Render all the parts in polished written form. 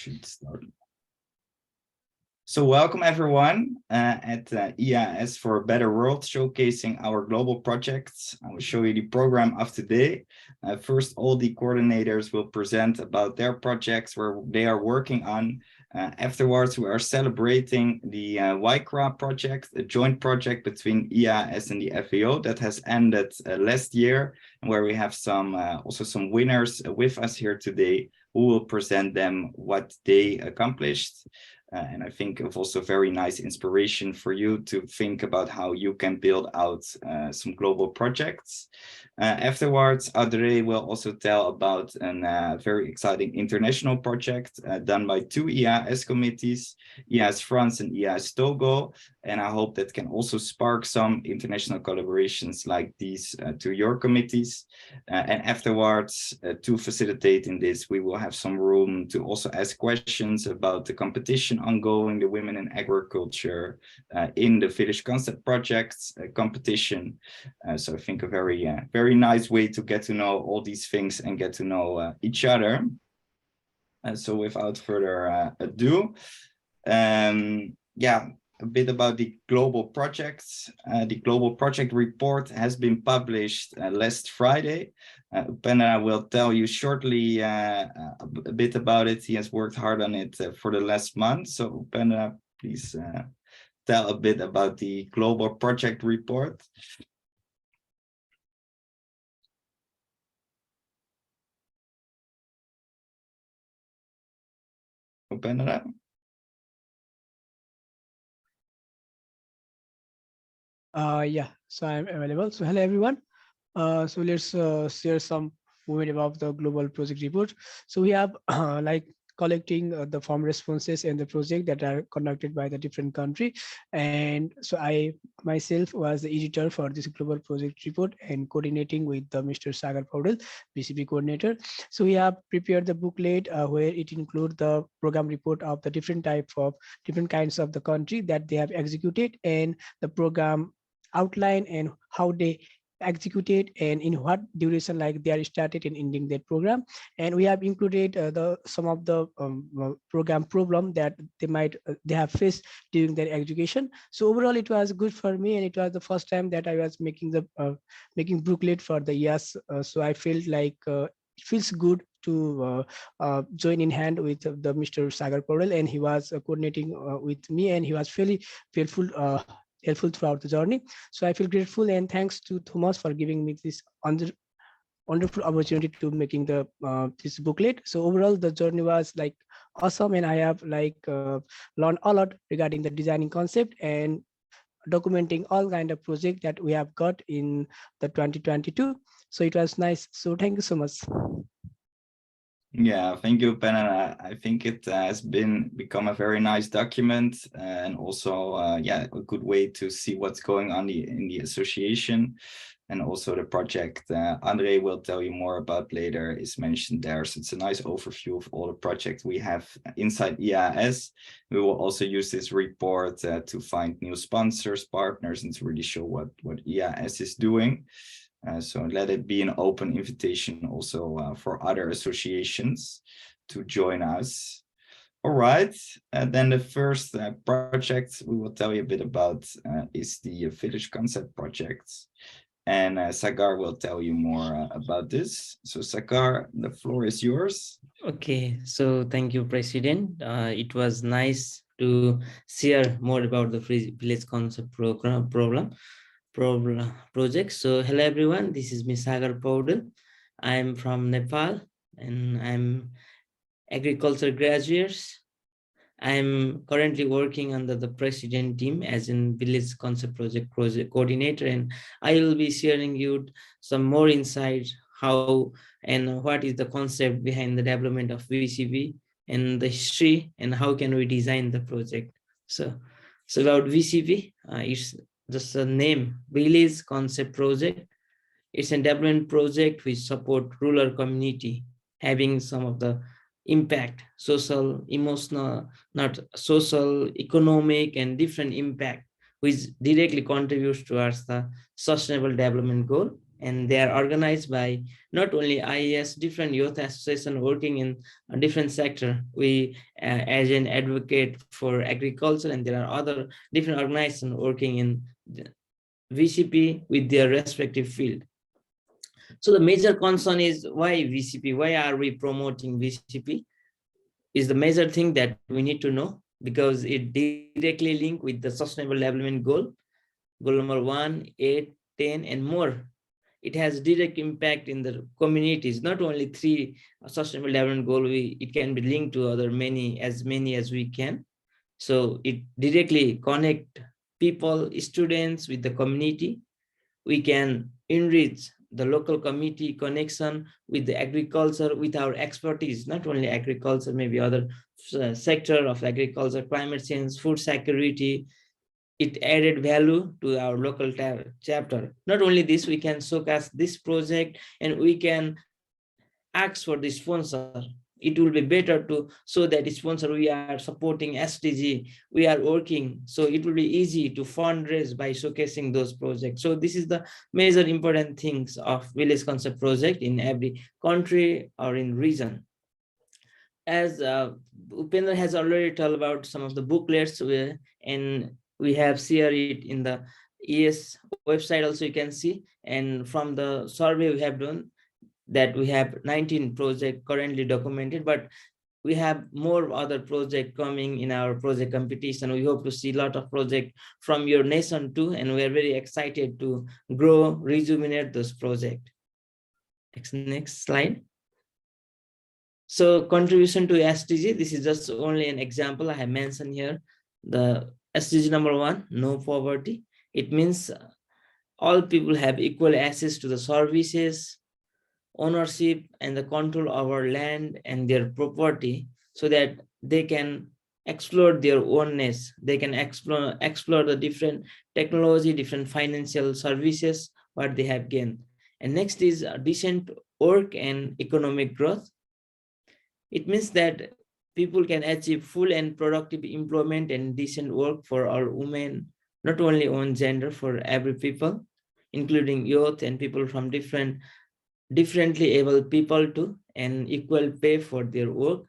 Should start. So welcome everyone at IAAS for a Better World, showcasing our global projects. I will show you the program of today. First, all the coordinators will present about their projects where they are working on. Afterwards, we are celebrating the YCRA project, a joint project between IAAS and the FAO that has ended last year, and where we have some also some winners with us here today who will present them what they accomplished. And I think of also very nice inspiration for you to think about how you can build out some global projects. Afterwards, Audrey will also tell about a very exciting international project done by two IAAS committees, IAAS France and IAAS Togo. And I hope that can also spark some international collaborations like these to your committees. And afterwards, to facilitate in this, we will have some room to also ask questions about the competition ongoing, the Women in Agriculture in the Village Concept Projects competition. So I think a very nice way to get to know all these things and get to know each other. So without further ado, a bit about the global projects. The global project report has been published last Friday. Upendra will tell you shortly a bit about it. He has worked hard on it for the last month. So Upendra, please tell a bit about the global project report. Upendra? Yeah, so I'm available. So hello everyone. So let's share some moment about the global project report. So we have like collecting the farm responses and the project that are conducted by the different country. And so I myself was the editor for this global project report and coordinating with the Mr. Sagar Paudel, VCP coordinator. So we have prepared the booklet where it includes the program report of the different kinds of the country that they have executed and the program outline and how they executed and in what duration, like they are started and ending that program. And we have included some of the program problem that they have faced during their education. So overall it was good for me, and it was the first time that I was making the making booklet for the IAAS. So I felt like it feels good to join in hand with the Mr. Sagar Paudel, and he was coordinating with me, and he was fairly helpful throughout the journey. So I feel grateful, and thanks to Thomas for giving me this wonderful opportunity to making the this booklet. So overall the journey was like awesome, and I have like learned a lot regarding the designing concept and documenting all kind of project that we have got in the 2022. So it was nice. So thank you so much. Yeah, thank you, Ben. And I think it has become a very nice document, and also a good way to see what's going on in the association, and also the project Andre will tell you more about later is mentioned there. So it's a nice overview of all the projects we have inside IAAS. We will also use this report to find new sponsors, partners, and to really show what IAAS is doing. So let it be an open invitation also for other associations to join us. All right, then the first project we will tell you a bit about is the Village Concept Project. And Sagar will tell you more about this. So Sagar, the floor is yours. Okay, so thank you, President. It was nice to share more about the Village Concept project. So hello everyone, this is Sagar Paudel. I'm from Nepal and I'm agriculture graduate. I'm currently working under the president team as in Village Concept Project coordinator, and I will be sharing you some more insights how and what is the concept behind the development of VCP and the history and how can we design the project. So about VCP, it's just a name, Village Concept Project. It's a development project which support rural community having some of the impact, social, emotional, not social, economic, and different impact, which directly contributes towards the sustainable development goal. and they are organized by not only IAAS, different youth association working in a different sector. We, as an advocate for agriculture, and there are other different organizations working in the VCP with their respective field. So the major concern is why VCP? Why are we promoting VCP? Is the major thing that we need to know, because it directly linked with the sustainable development goal number 1, 8, 10, and more. It has direct impact in the communities, not only 3 sustainable development goal, it can be linked to other many as we can. So it directly connect people, students with the community. We can enrich the local community connection with the agriculture, with our expertise, not only agriculture, maybe other sector of agriculture, climate change, food security. It added value to our local chapter. Not only this, we can showcase this project and we can ask for the sponsor. It will be better to show that sponsor, we are supporting SDG, we are working. So it will be easy to fundraise by showcasing those projects. So this is the major important things of village concept project in every country or in region. As Upendra has already told about some of the booklets, and we have shared it in the IAAS website also, you can see. And from the survey we have done, that we have 19 projects currently documented, but we have more other projects coming in our project competition. We hope to see a lot of projects from your nation too, and we are very excited to grow, rejuvenate those projects. Next slide. So contribution to SDG, this is just only an example I have mentioned here. The SDG number 1, no poverty. It means all people have equal access to the services, ownership, and the control over land and their property, so that they can explore their ownness. They can explore the different technology, different financial services, what they have gained. And next is decent work and economic growth. It means that people can achieve full and productive employment and decent work for all women, not only one gender, for every people, including youth and people from differently able people too, and equal pay for their work.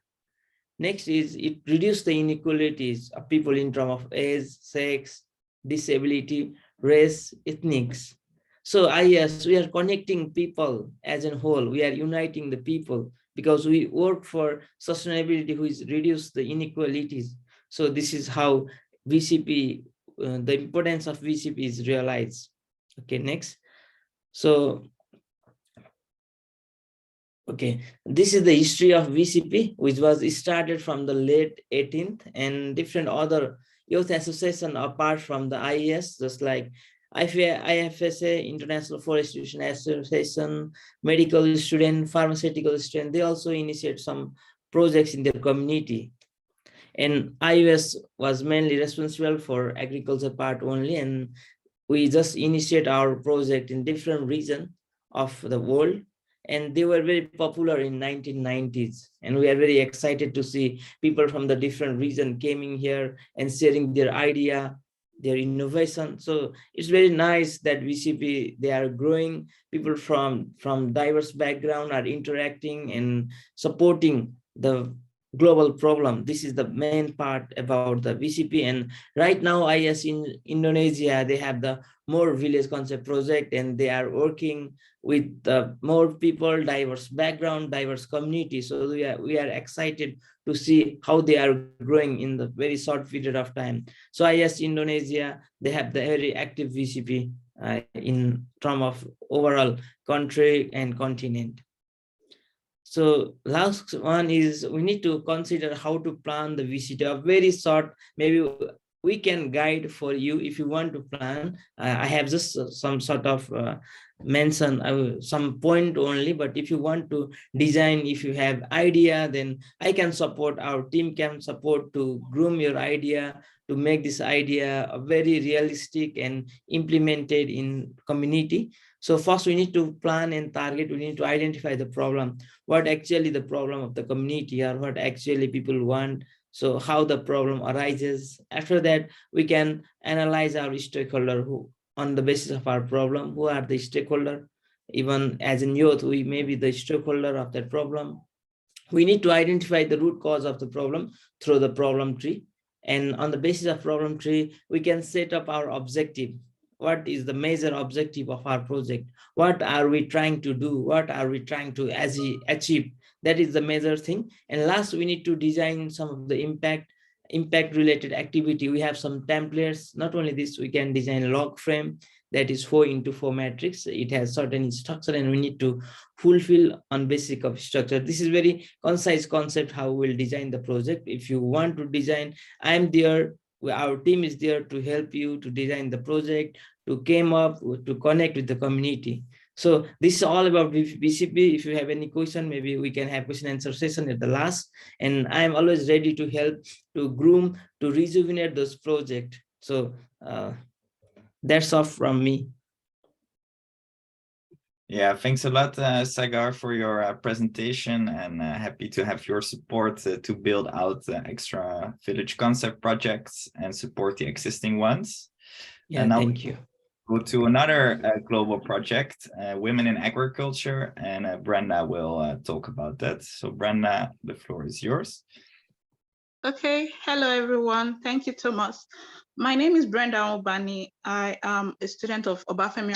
Next is it reduces the inequalities of people in terms of age, sex, disability, race, ethnics. So IAAS, we are connecting people as a whole. We are uniting the people because we work for sustainability, which reduce the inequalities. So this is how VCP, the importance of VCP is realized. Okay, next. So, okay, this is the history of VCP, which was started from the late 18th, and different other youth association apart from the IAAS, just like IFSA, International Forest Student Association, medical student, pharmaceutical student, they also initiate some projects in their community. And IAAS was mainly responsible for agriculture part only, and we just initiate our project in different regions of the world. And they were very popular in 1990s, and we are very excited to see people from the different region coming here and sharing their idea, their innovation. So it's very nice that VCP, they are growing. People from diverse background are interacting and supporting the global problem. This is the main part about the VCP. And right now, IAAS in Indonesia, they have the more village concept project, and they are working with more people, diverse background, diverse community. So we are excited to see how they are growing in the very short period of time. So IAAS Indonesia, they have the very active VCP in terms of overall country and continent. So last one is we need to consider how to plan the VCT. A very short, maybe we can guide for you if you want to plan. I have just some sort of mention some point only, but if you want to design, if you have idea, then I can support, our team can support to groom your idea, to make this idea very realistic and implemented in community. So first we need to plan and target, we need to identify the problem, what actually the problem of the community or what actually people want. So how the problem arises. After that, we can analyze our stakeholder, who on the basis of our problem, who are the stakeholder Even as in youth, we may be the stakeholder of that problem. We need to identify the root cause of the problem through the problem tree. And on the basis of problem tree, we can set up our objective. What is the major objective of our project? What are we trying to do? What are we trying to achieve? That is the major thing. And last, we need to design some of the impact related activity. We have some templates. Not only this, we can design a log frame that is 4x4 matrix. It has certain structure, and we need to fulfill on basic of structure. This is very concise concept how we'll design the project. If you want to design, I'm there. Our team is there to help you to design the project, to came up, to connect with the community. So this is all about VCP. If you have any question, maybe we can have question answer session at the last. And I'm always ready to help, to groom, to rejuvenate those projects. So that's all from me. Yeah, thanks a lot, Sagar, for your presentation, and happy to have your support to build out extra village concept projects and support the existing ones. Yeah, and now thank you. Go to another global project, Women in Agriculture, and Brenda will talk about that. So Brenda, the floor is yours. Okay, hello everyone. Thank you, Thomas. My name is Brenda Obani. I am a student of Obafemi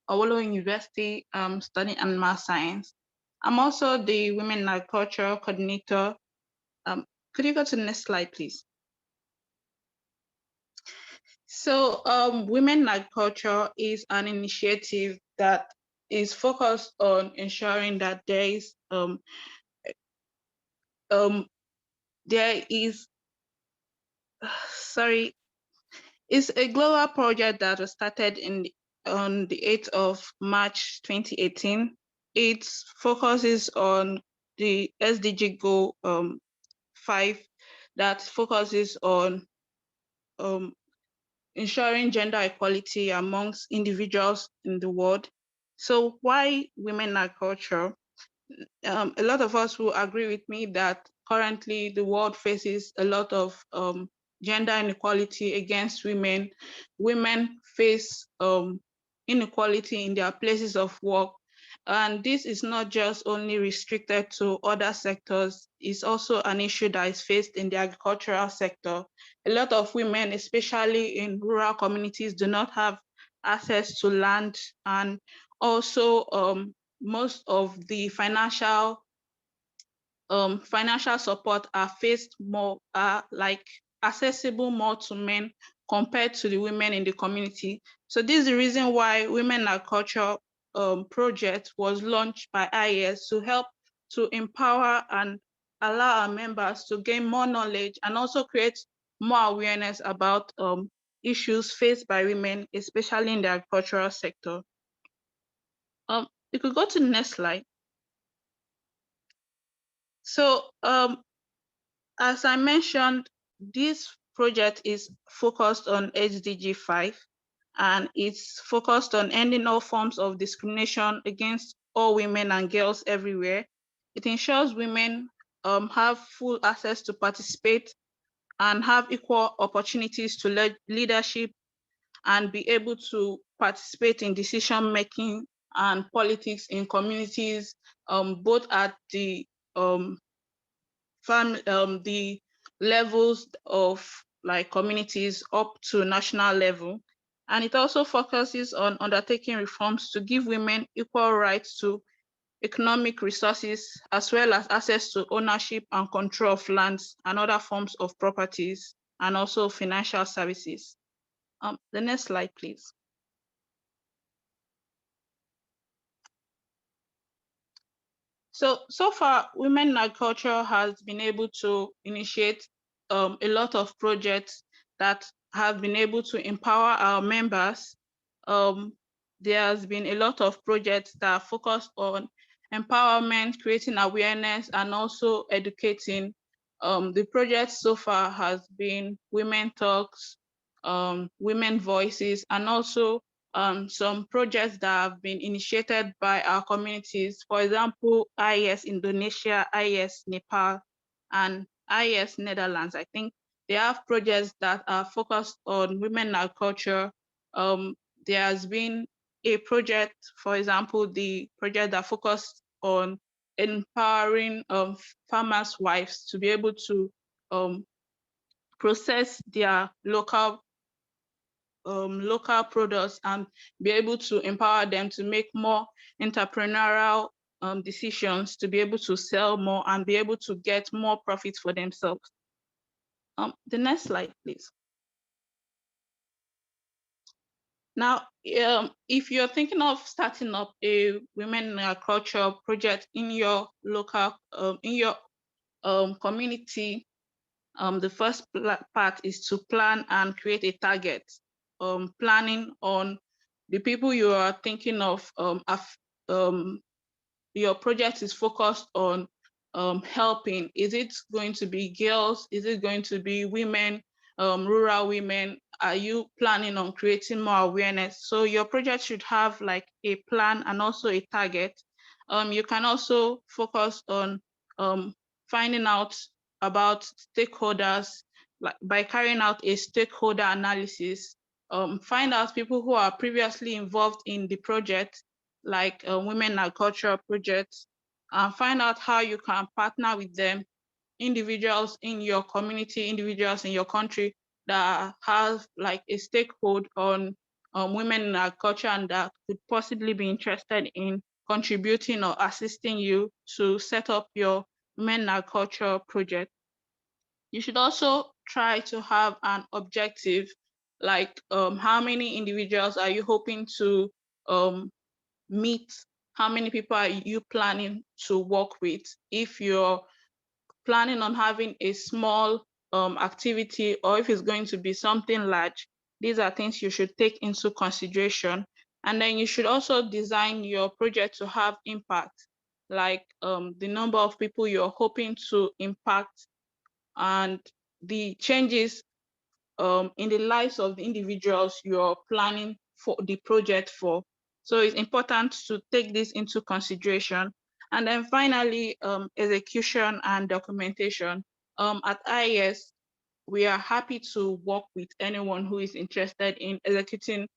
Awolowo University, studying animal science. I'm also the Women in Agriculture coordinator. Could you go to the next slide, please? So Women in Agriculture is an initiative that is focused on ensuring that it's a global project that was started on the 8th of March 2018. It focuses on the SDG goal 5 that focuses on ensuring gender equality amongst individuals in the world. So why women in agriculture? A lot of us will agree with me that currently the world faces a lot of gender inequality against women. Women face inequality in their places of work. And this is not just only restricted to other sectors, it's also an issue that is faced in the agricultural sector. A lot of women, especially in rural communities, do not have access to land, and also most of the financial support are accessible more to men compared to the women in the community. So this is the reason why Women in Agriculture project was launched by IAAS to help to empower and allow our members to gain more knowledge and also create more awareness about issues faced by women, especially in the agricultural sector. You could go to the next slide. So as I mentioned, this project is focused on SDG 5, and it's focused on ending all forms of discrimination against all women and girls everywhere. It ensures women have full access to participate and have equal opportunities to leadership and be able to participate in decision-making and politics in communities, both at the the levels of like communities up to national level. And it also focuses on undertaking reforms to give women equal rights to economic resources, as well as access to ownership and control of lands and other forms of properties, and also financial services. The next slide, please. So far, Women in Agriculture has been able to initiate a lot of projects that have been able to empower our members. There has been a lot of projects that are focused on empowerment, creating awareness, and also educating. The project so far has been Women Talks, Women Voices, and also some projects that have been initiated by our communities. For example, IAAS Indonesia, IAAS Nepal, and IAAS Netherlands. I think they have projects that are focused on women in agriculture. There has been a project, for example, the project that focused on empowering farmers' wives to be able to process their local products and be able to empower them to make more entrepreneurial decisions, to be able to sell more and be able to get more profits for themselves. The next slide, please. Now, if you're thinking of starting up a women in agriculture project in your local, community, the first part is to plan and create a target. Planning on the people you are thinking of. Your project is focused on helping. Is it going to be girls? Is it going to be women, rural women? Are you planning on creating more awareness? So your project should have like a plan and also a target. You can also focus on finding out about stakeholders, like by carrying out a stakeholder analysis. Find out people who are previously involved in the project, like women in agriculture projects, and find out how you can partner with them, individuals in your community, individuals in your country that have like a stakehold on women in agriculture and that could possibly be interested in contributing or assisting you to set up your women in agriculture project. You should also try to have an objective, like how many individuals are you hoping to meet? How many people are you planning to work with? If you're planning on having a small activity, or if it's going to be something large, these are things you should take into consideration. And then you should also design your project to have impact, like the number of people you're hoping to impact and the changes in the lives of the individuals you're planning for the project for. So it's important to take this into consideration. And then finally, execution and documentation. At IAAS, we are happy to work with anyone who is interested in executing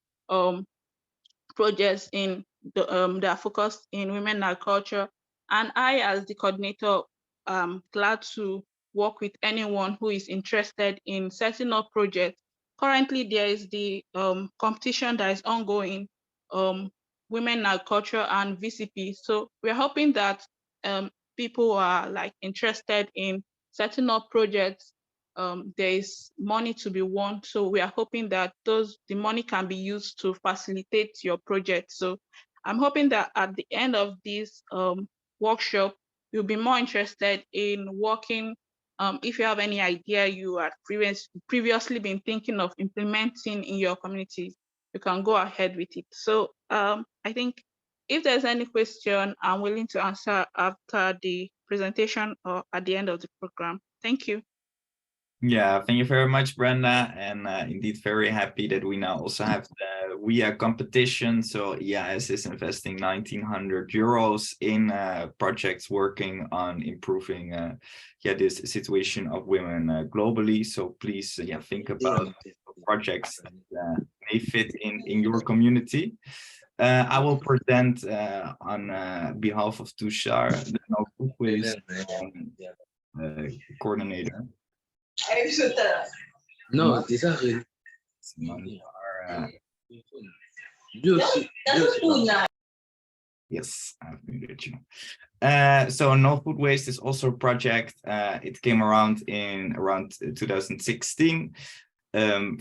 projects in that are focused in women in agriculture. And I, as the coordinator, am glad to work with anyone who is interested in setting up projects. Currently, there is the competition that is ongoing, women in agriculture and VCP. So we're hoping that people are like interested in setting up projects. There is money to be won. So we are hoping that the money can be used to facilitate your project. So I'm hoping that at the end of this workshop, you'll be more interested in working. If you have any idea you had previously been thinking of implementing in your communities, you can go ahead with it. So I think if there's any question, I'm willing to answer after the presentation or at the end of the program. Thank you. Yeah, thank you very much, Brenda. And indeed, very happy that we now also have the WIA competition. So IAAS is investing 1,900 euros in projects working on improving this situation of women globally. So please think about projects that may fit in your community. I will present on behalf of Tushar, the No Food Waste coordinator. No, c'est ça. Yes, I've muted you. So No Food Waste is also a project. It came around in 2016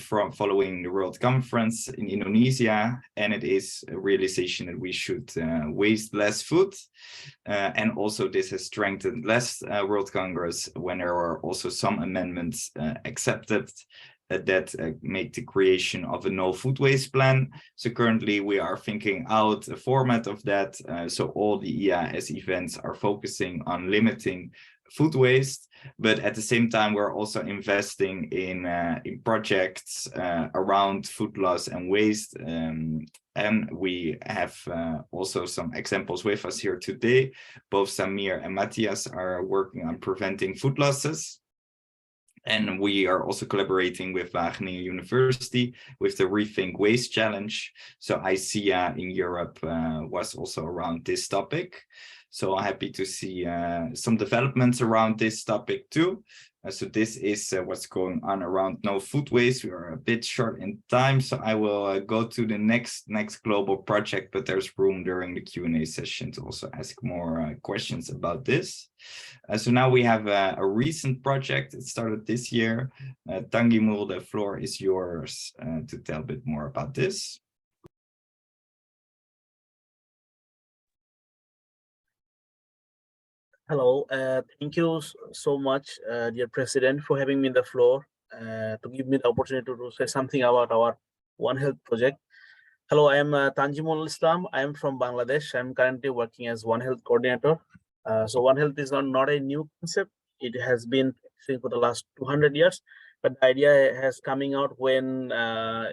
from following the World Conference in Indonesia, and it is a realization that we should waste less food. And also this has strengthened last World Congress when there are also some amendments accepted that make the creation of a no food waste plan. So currently we are thinking out a format of that. So all the IAAS events are focusing on limiting food waste, but at the same time we're also investing in projects around food loss and waste, and we have also some examples with us here today. Both Samir and Matthias are working on preventing food losses. And we are also collaborating with Wageningen University with the Rethink Waste Challenge. So ICEA in Europe was also around this topic. So happy to see some developments around this topic too. So this is what's going on around no food waste. We are a bit short in time, so I will go to the next global project, but there's room during the Q&A session to also ask more questions about this. So now we have a recent project. It started this year. Tangimul, the floor is yours to tell a bit more about this. Hello, thank you so much, dear President, for having me on the floor to give me the opportunity to say something about our One Health project. Hello, I am Tanjimul Islam. I am from Bangladesh. I am currently working as One Health coordinator. So One Health is not a new concept. It has been for the last 200 years, but the idea has coming out when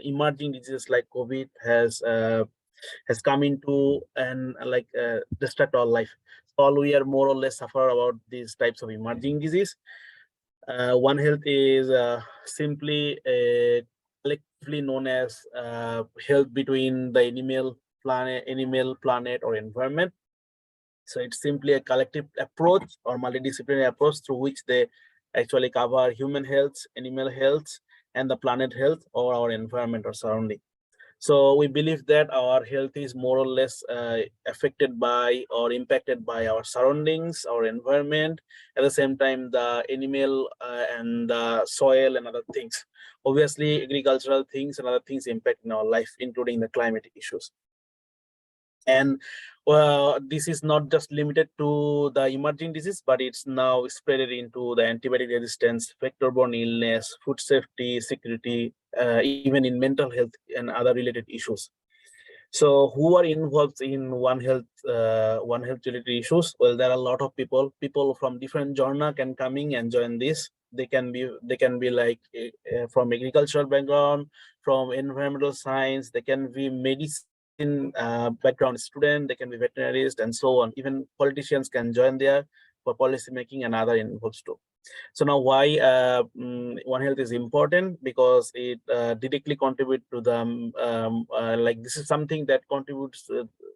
emerging diseases like COVID has come into and distract our life. All we are more or less suffer about these types of emerging disease. One Health is simply collectively known as health between the animal planet, or environment. So it's simply a collective approach or multidisciplinary approach through which they actually cover human health, animal health, and the planet health or our environment or surrounding. So we believe that our health is more or less affected by or impacted by our surroundings, our environment, at the same time the animal and the soil and other things. Obviously, agricultural things and other things impact in our life, including the climate issues. And this is not just limited to the emerging disease, but it's now spread into the antibiotic resistance, vector-borne illness, food safety, security, even in mental health and other related issues. So who are involved in One Health related issues? Well, there are a lot of people from different genre can coming and join this. They can be like from agricultural background, from environmental science, they can be medicine background student, they can be veterinarians and so on. Even politicians can join there for policy making and other involved too. So now why One Health is important? Because it directly contribute to the like this is something that contributes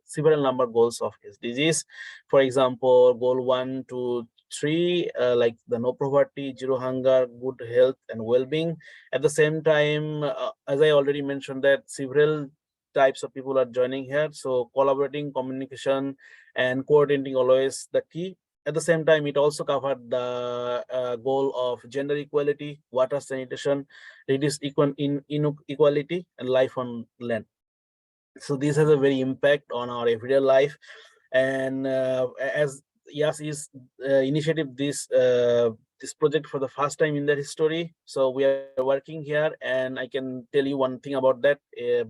several number goals of SDGs. For example, goal 1 to 3, like the no poverty, zero hunger, good health and well-being. At the same time, as I already mentioned, that several types of people are joining here. So collaborating, communication, and coordinating always the key. At the same time, it also covered the goal of gender equality, water sanitation, reduce inequality, and life on land. So this has a very impact on our everyday life. And as IAAS is initiative this project for the first time in their history, so we are working here, and I can tell you one thing about that.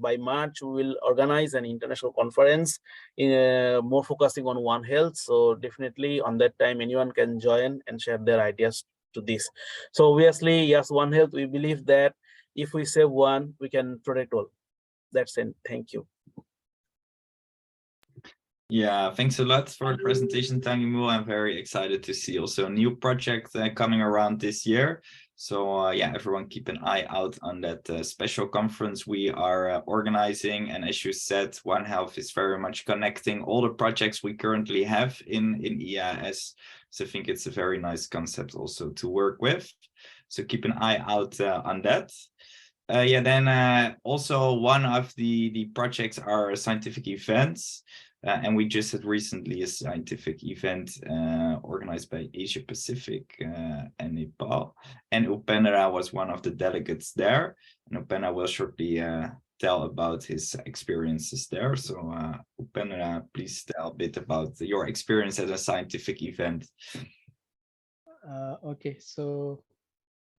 By March, we will organize an international conference more focusing on One Health. So definitely on that time, anyone can join and share their ideas to this. So obviously, yes, One Health, we believe that if we save one, we can protect all. That's it. Thank you. Yeah, thanks a lot for the presentation, Tangimul. I'm very excited to see also a new project coming around this year. So yeah, everyone keep an eye out on that special conference we are organizing. And as you said, One Health is very much connecting all the projects we currently have in IAAS. So I think it's a very nice concept also to work with. So keep an eye out on that. Yeah, then also one of the projects are scientific events. And we just had recently a scientific event organized by Asia Pacific and Nepal. And Upendra was one of the delegates there. And Upendra will shortly tell about his experiences there. So Upendra, please tell a bit about your experience at a scientific event. Okay, so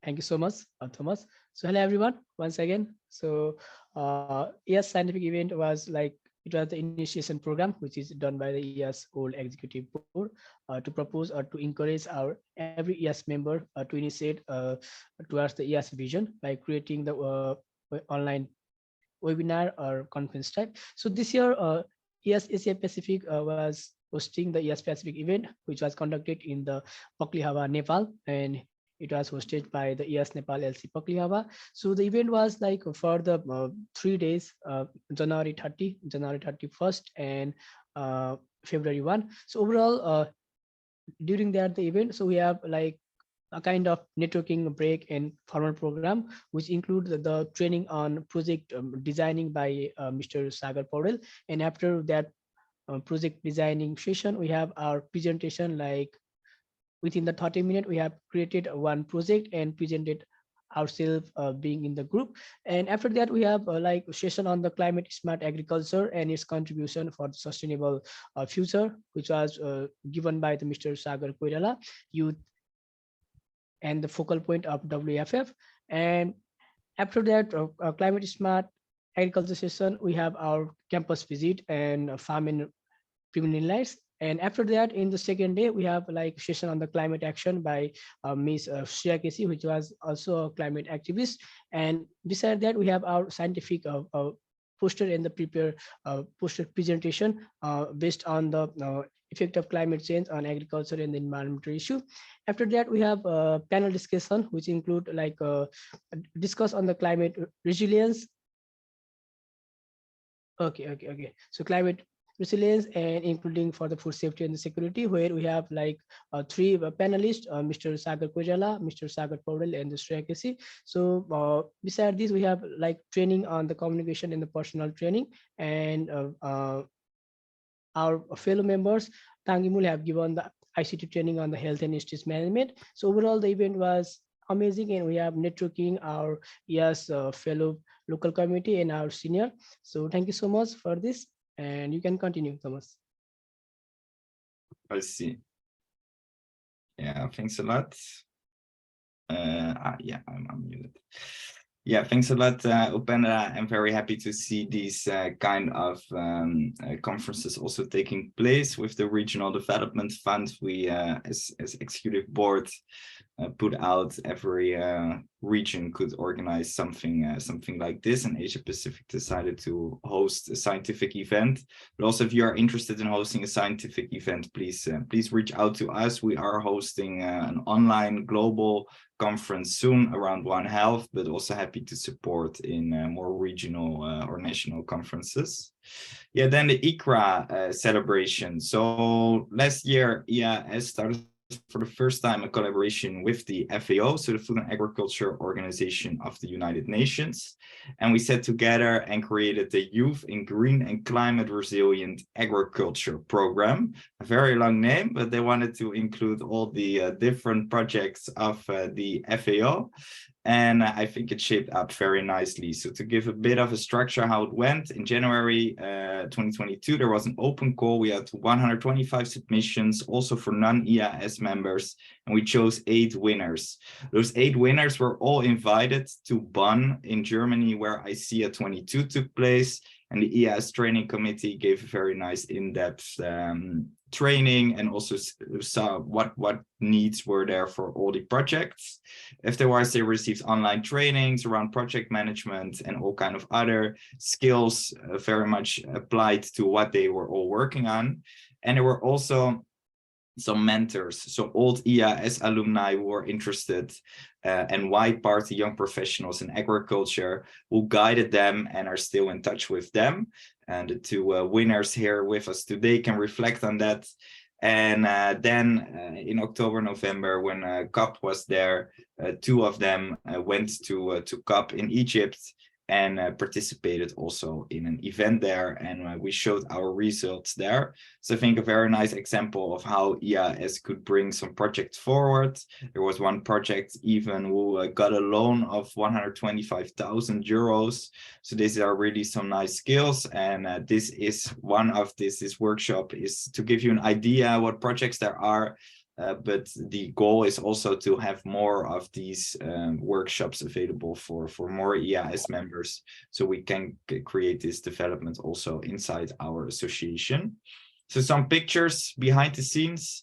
thank you so much, Thomas. So hello everyone, once again. So yes, scientific event was like, it was the initiation program, which is done by the IAAS Old Executive Board to propose or to encourage our every IAAS member to initiate towards the IAAS vision by creating the online webinar or conference type. So this year, IAAS Asia Pacific was hosting the IAAS Pacific event, which was conducted in the Paklihava, Nepal, and It was hosted by the IAAS Nepal LC Pakliava. So the event was like for the 3 days, January 30, January 31st, and February 1. So overall, during that the event, so we have like a kind of networking break and formal program, which include the training on project designing by Mr. Sagar Paudel. And after that project designing session, we have our presentation. Like within the 30 minutes, we have created one project and presented ourselves being in the group. And after that, we have like a session on the climate smart agriculture and its contribution for the sustainable future, which was given by the Mr. Sagar Koirala, youth and the focal point of WFF. And after that, climate smart agriculture session, we have our campus visit and farm and preliminary lights. And after that, in the second day, we have like session on the climate action by Ms. Shreya Kesi, which was also a climate activist. And beside that, we have our scientific poster and the prepare poster presentation based on the effect of climate change on agriculture and the environmental issue. After that, we have a panel discussion, which include like discuss on the climate resilience. Okay. So climate resilience and including for the food safety and the security, where we have like three panelists, Mr. Sagar Koirala, Mr. Sagar Paudel, and the Shreya Kesi. So beside this, we have like training on the communication and the personal training. And our fellow members, Tangimul, have given the ICT training on the health and justice management. So overall, the event was amazing, and we have networking our fellow local community and our senior. So thank you so much for this, and you can continue, Thomas. I see. Yeah, thanks a lot. Yeah, I'm unmuted. Yeah, thanks a lot, Upendra. I'm very happy to see these kind of conferences also taking place with the Regional Development Fund. We, as executive board, put out every region could organize something like this, and Asia Pacific decided to host a scientific event. But also, if you are interested in hosting a scientific event, please reach out to us. We are hosting an online global conference soon around One Health, but also happy to support in more regional or national conferences. Yeah, then the ICRA celebration. So last year, IAAS started for the first time a collaboration with the FAO, so the Food and Agriculture Organization of the United Nations. And we sat together and created the Youth in Green and Climate Resilient Agriculture program. A very long name, but they wanted to include all the different projects of the FAO. And I think it shaped up very nicely. So to give a bit of a structure how it went, in January 2022, there was an open call. We had 125 submissions, also for non-IAAS members, and we chose 8 winners. Those 8 winners were all invited to Bonn in Germany, where ICEA 22 took place. And the IAAS training committee gave a very nice in-depth training, and also saw what needs were there for all the projects. Afterwards, they received online trainings around project management and all kind of other skills very much applied to what they were all working on. And there were also some mentors, so old IAAS alumni who were interested and White Party young professionals in agriculture who guided them and are still in touch with them. And the 2 winners here with us today can reflect on that. And then in October, November, when COP was there, 2 of them went to COP in Egypt and participated also in an event there, and we showed our results there. So I think a very nice example of how IAAS could bring some projects forward. There was one project even who got a loan of 125,000 euros. So these are really some nice skills, and this is one of this workshop is to give you an idea what projects there are. But the goal is also to have more of these workshops available for more IAAS members, so we can create this development also inside our association. So some pictures behind the scenes.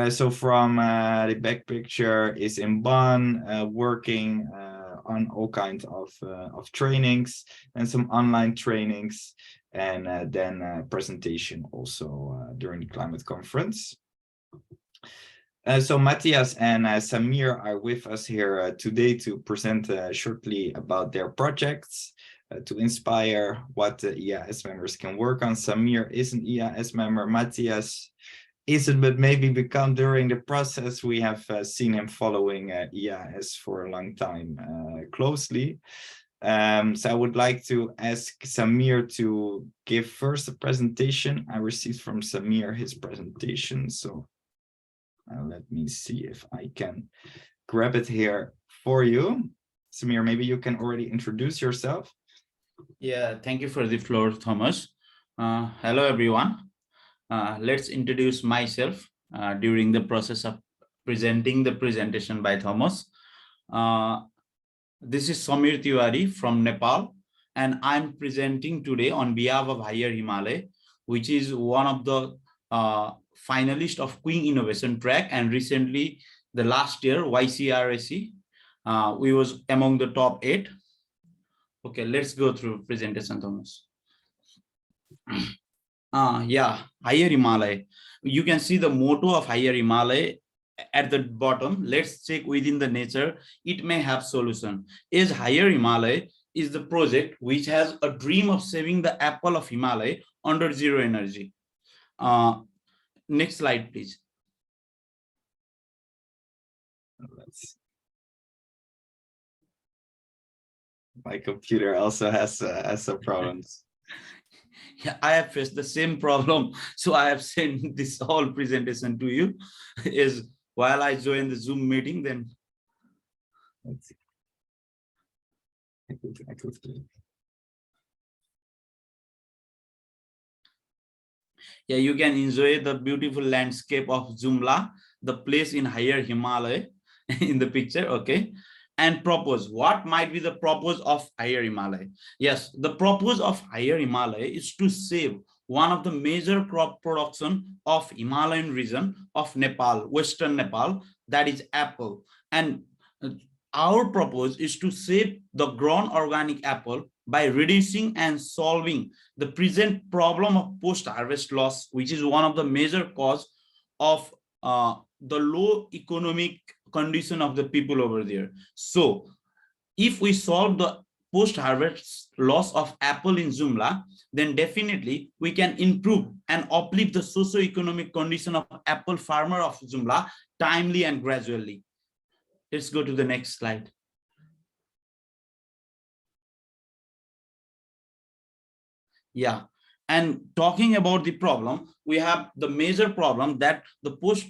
So from the back picture is in Bonn, working on all kinds of trainings and some online trainings, and then a presentation also during the climate conference. So Matthias and Samir are with us here today to present shortly about their projects to inspire what the IAAS members can work on. Samir is an IAAS member. Matthias isn't, but maybe become during the process. We have seen him following IAAS for a long time closely. So I would like to ask Samir to give first a presentation. I received from Samir his presentation, so let me see if I can grab it here for you. Samir, maybe you can already introduce yourself. Yeah, thank you for the floor, Thomas. Hello, everyone. Let's introduce myself during the process of presenting the presentation by Thomas. This is Samir Tiwari from Nepal, and I'm presenting today on behalf of Higher Himalaya, which is one of the finalists of Queen Innovation Track, and recently the last year YCRAC, we was among the top 8. Okay, let's go through presentation, Thomas. Yeah, Higher Himalaya. You can see the motto of Higher Himalaya at the bottom. Let's check within the nature, it may have solution. Is Higher Himalaya is the project which has a dream of saving the apple of Himalaya under zero energy. Next slide, please. My computer also has some problems. Yeah, I have faced the same problem. So I have sent this whole presentation to you. Is while I join the Zoom meeting, then. Let's see. I could Yeah, you can enjoy the beautiful landscape of Jumla, the place in Higher Himalaya in the picture, okay? And propose, what might be the purpose of Higher Himalaya? Yes, the purpose of Higher Himalaya is to save one of the major crop production of Himalayan region of Nepal, Western Nepal, that is apple. And our purpose is to save the grown organic apple by reducing and solving the present problem of post-harvest loss, which is one of the major cause of the low economic condition of the people over there. So if we solve the post-harvest loss of apple in Jumla, then definitely we can improve and uplift the socio-economic condition of apple farmer of Jumla timely and gradually. Let's go to the next slide. Yeah, and talking about the problem, we have the major problem that most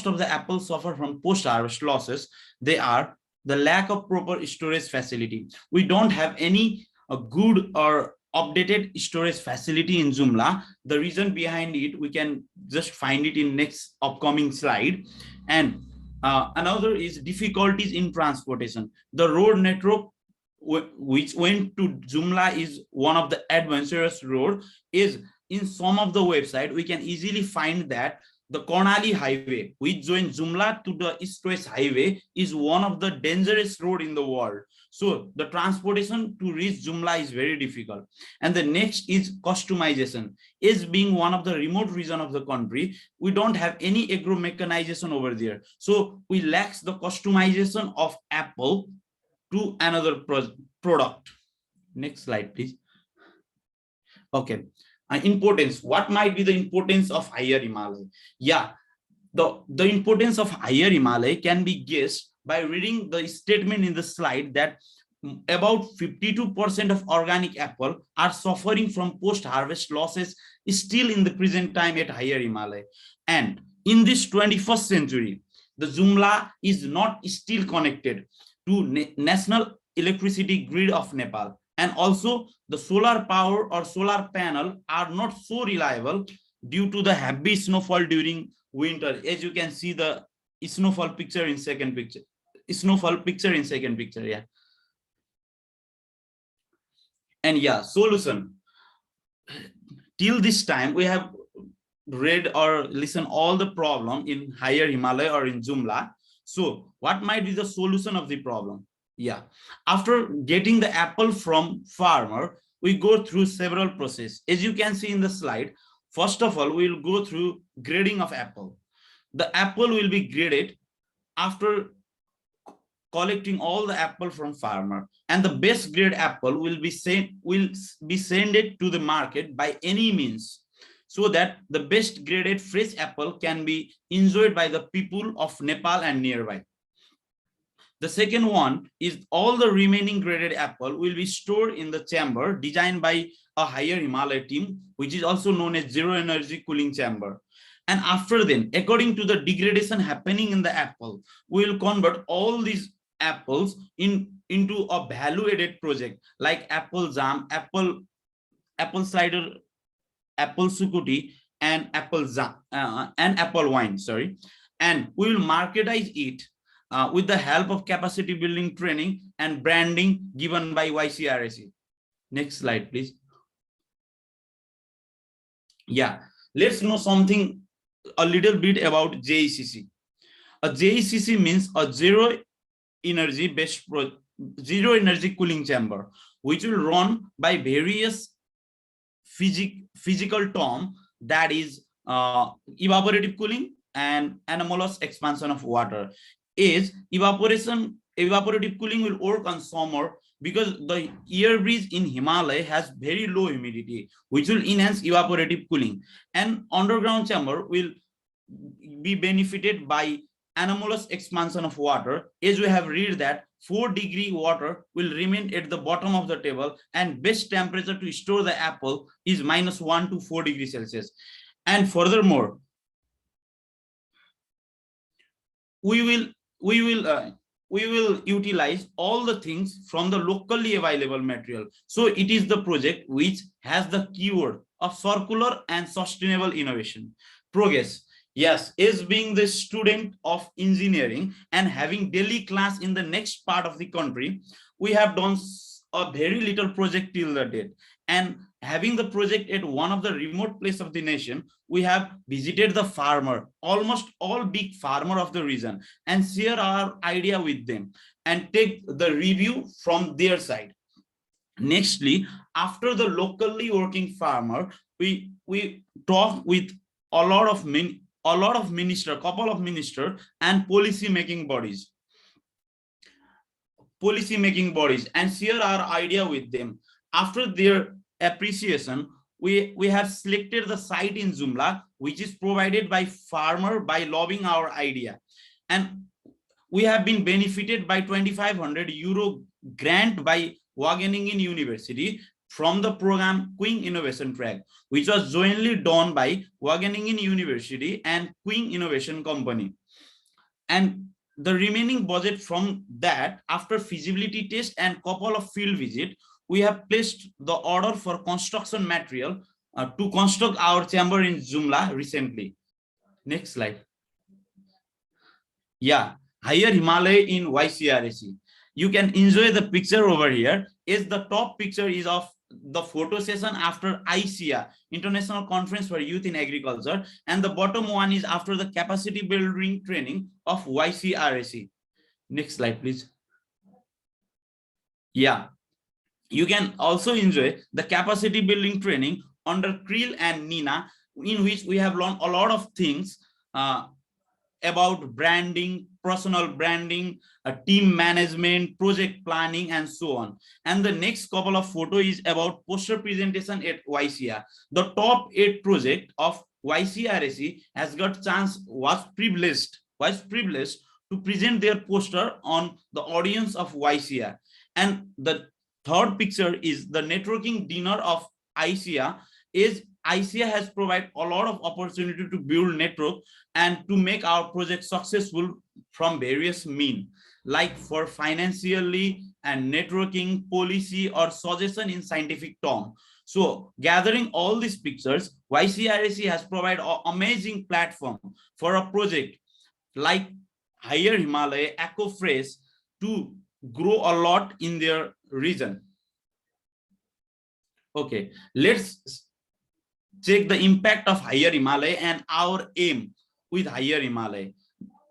of the apples suffer from post-harvest losses. They are the lack of proper storage facility. We don't have any good or updated storage facility in Jumla. The reason behind it, we can just find it in next upcoming slide. And another is difficulties in transportation. The road network which went to Jumla is one of the adventurous road. Is in some of the website we can easily find that the Karnali highway which joins Jumla to the east-west highway is one of the dangerous road in the world. So the transportation to reach Jumla is very difficult. And the next is customization. Is being one of the remote region of the country, we don't have any agro mechanization over there. So we lack the customization of apple to another product. Next slide, please. Okay. Importance. What might be the importance of Higher Himalaya? Yeah, the importance of Higher Himalaya can be guessed by reading the statement in the slide that about 52% of organic apple are suffering from post-harvest losses still in the present time at Higher Himalaya. And in this 21st century, the Jumla is not still connected to national electricity grid of Nepal. And also the solar power or solar panel are not so reliable due to the heavy snowfall during winter. As you can see the snowfall picture in second picture. Yeah. And yeah, solution. Till this time, we have read or listened all the problem in Higher Himalaya or in Jumla. So what might be the solution of the problem? Yeah, after getting the apple from farmer, we go through several processes. As you can see in the slide, first of all, we'll go through grading of apple. The apple will be graded after collecting all the apple from farmer, and the best grade apple will be sent to the market by any means, so that the best graded fresh apple can be enjoyed by the people of Nepal and nearby. The second one is all the remaining graded apple will be stored in the chamber designed by a higher Himalaya team, which is also known as zero energy cooling chamber. And after then, according to the degradation happening in the apple, we will convert all these apples into a value-added project like apple jam, apple cider, apple sukuti, and apple jam and apple wine. Sorry, and we will marketize it with the help of capacity building training and branding given by YCRAC. Next slide, please. Yeah, let's know something a little bit about JECC. A JECC means a zero energy cooling chamber, which will run by various physical term, that is evaporative cooling and anomalous expansion of water. Is evaporative cooling will work on summer because the air breeze in Himalaya has very low humidity, which will enhance evaporative cooling, and underground chamber will be benefited by anomalous expansion of water, as we have read that 4-degree water will remain at the bottom of the table, and best temperature to store the apple is -1 to 4 degrees Celsius. And furthermore, we will utilize all the things from the locally available material. So it is the project which has the keyword of circular and sustainable innovation. Progress. Yes, as being the student of engineering and having daily class in the next part of the country, we have done a very little project till the date. And having the project at one of the remote place of the nation, we have visited the farmer, almost all big farmer of the region, and share our idea with them and take the review from their side. Nextly, after the locally working farmer, we talk with a lot of couple of minister and policy making bodies and share our idea with them. After their appreciation, we have selected the site in Jumla, which is provided by farmer by lobbying our idea, and we have been benefited by 2,500 euro grant by Wageningen University from the program Queen Innovation Track, which was jointly done by Wageningen University and Queen Innovation Company. And the remaining budget from that, after feasibility test and couple of field visit, we have placed the order for construction material to construct our chamber in Jumla recently. Next slide. Yeah, higher Himalaya in YCRAC. You can enjoy the picture over here. Is the top picture is of the photo session after ICA, International Conference for Youth in Agriculture, and the bottom one is after the capacity building training of YCRAC. Next slide, please. Yeah, you can also enjoy the capacity building training under Krill and Nina, in which we have learned a lot of things about branding, personal branding, team management, project planning, and so on. And the next couple of photos is about poster presentation at YCR. The top 8 project of YCRAC has got was privileged to present their poster on the audience of YCR. And the third picture is the networking dinner of ICA. Is ICA has provided a lot of opportunity to build network and to make our project successful from various means, like for financially and networking, policy, or suggestion in scientific term. So gathering all these pictures, YCRAC has provided an amazing platform for a project like Higher Himalaya EcoFresh to grow a lot in their region. Okay, let's check the impact of Higher Himalaya and our aim with Higher Himalaya.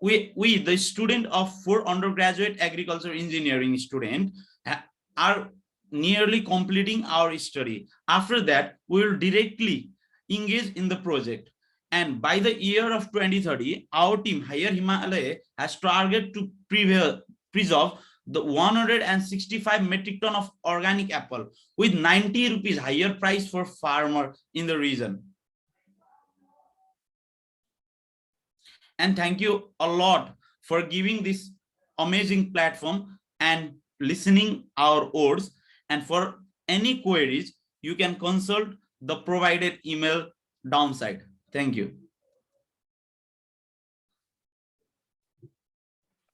We the student of 4 undergraduate agriculture engineering student are nearly completing our study. After that, we will directly engage in the project. And by the year of 2030, our team, Higher Himalaya, has target to preserve the 165 metric ton of organic apple with 90 rupees higher price for farmer in the region. And thank you a lot for giving this amazing platform and listening our words. And for any queries, you can consult the provided email downside. Thank you.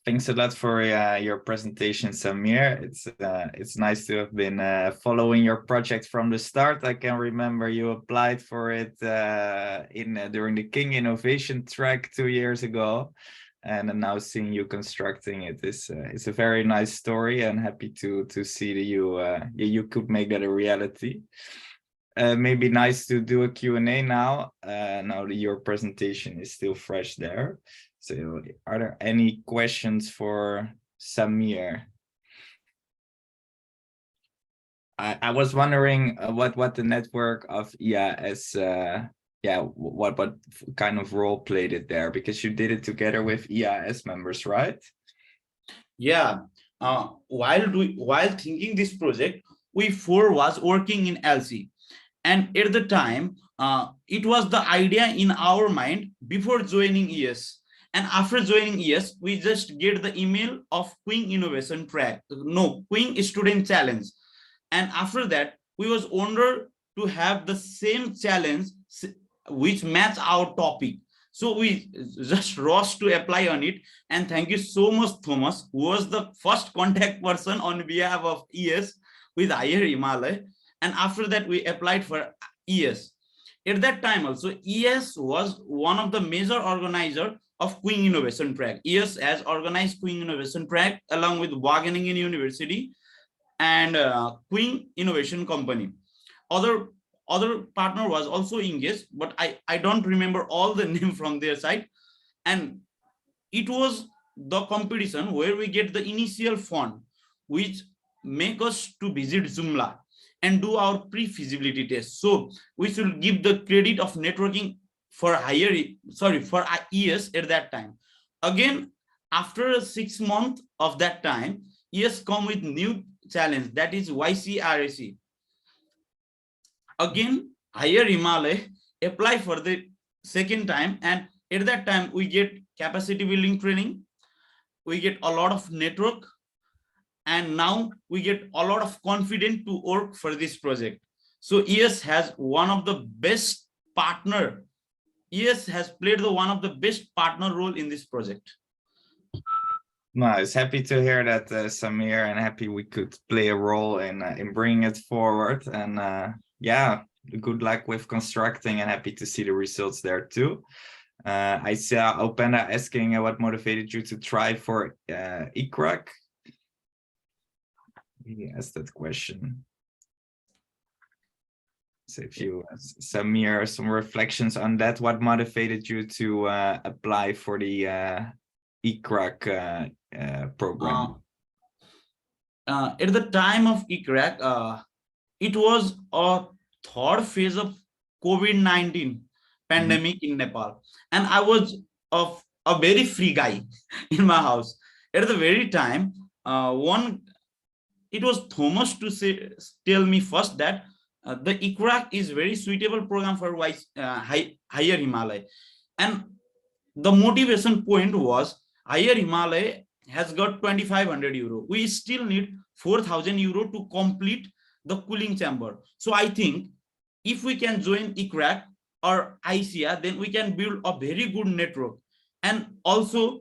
Thanks a lot for your presentation, Samir. It's nice to have been following your project from the start. I can remember you applied for it during the King Innovation Track 2 years ago, and now seeing you constructing it is it's a very nice story, and happy to see that you could make that a reality. Maybe nice to do a Q&A now. Now that your presentation is still fresh there. So are there any questions for Samir? I was wondering what the network of IAAS, what kind of role played it there, because you did it together with IAAS members, right? Yeah. While thinking this project, we four was working in LC, and at the time, it was the idea in our mind before joining IAAS. And after joining IAAS, we just get the email of Queen Innovation Track, Queen Student Challenge. And after that, we was honored to have the same challenge which match our topic. So we just rushed to apply on it. And thank you so much, Thomas, who was the first contact person on behalf of IAAS with Higher Himalaya. And after that, we applied for IAAS. At that time also, IAAS was one of the major organizers of Queen Innovation Track. IAAS has organized Queen Innovation Track along with Wageningen University and Queen Innovation Company. Other partner was also engaged, but I don't remember all the name from their side. And it was the competition where we get the initial fund, which make us to visit Jumla and do our pre-feasibility test. So we should give the credit of networking for IAAS at that time. Again, after 6 months of that time, IAAS come with new challenge, that is YCRAC. Again, Higher Himalaya apply for the second time, and at that time we get capacity building training, we get a lot of network, and now we get a lot of confidence to work for this project. So IAAS has one of the best partner. IAAS has played one of the best partner role in this project. Nice, happy to hear that, Samir, and happy we could play a role in bringing it forward. And yeah, good luck with constructing, and happy to see the results there too. I saw Openda asking what motivated you to try for ICRAC. He asked that question. So if you, Samir, some reflections on that, what motivated you to apply for the ICRAC program? At the time of ICRAC, it was a third phase of COVID-19 pandemic in Nepal, and I was a very free guy in my house. At the very time, it was Thomas to tell me first that the ICRAC is very suitable program for Higher Himalaya, and the motivation point was Higher Himalaya has got 2,500 euro. We still need 4,000 euro to complete the cooling chamber. So I think if we can join ICRAC or ICA, then we can build a very good network. And also,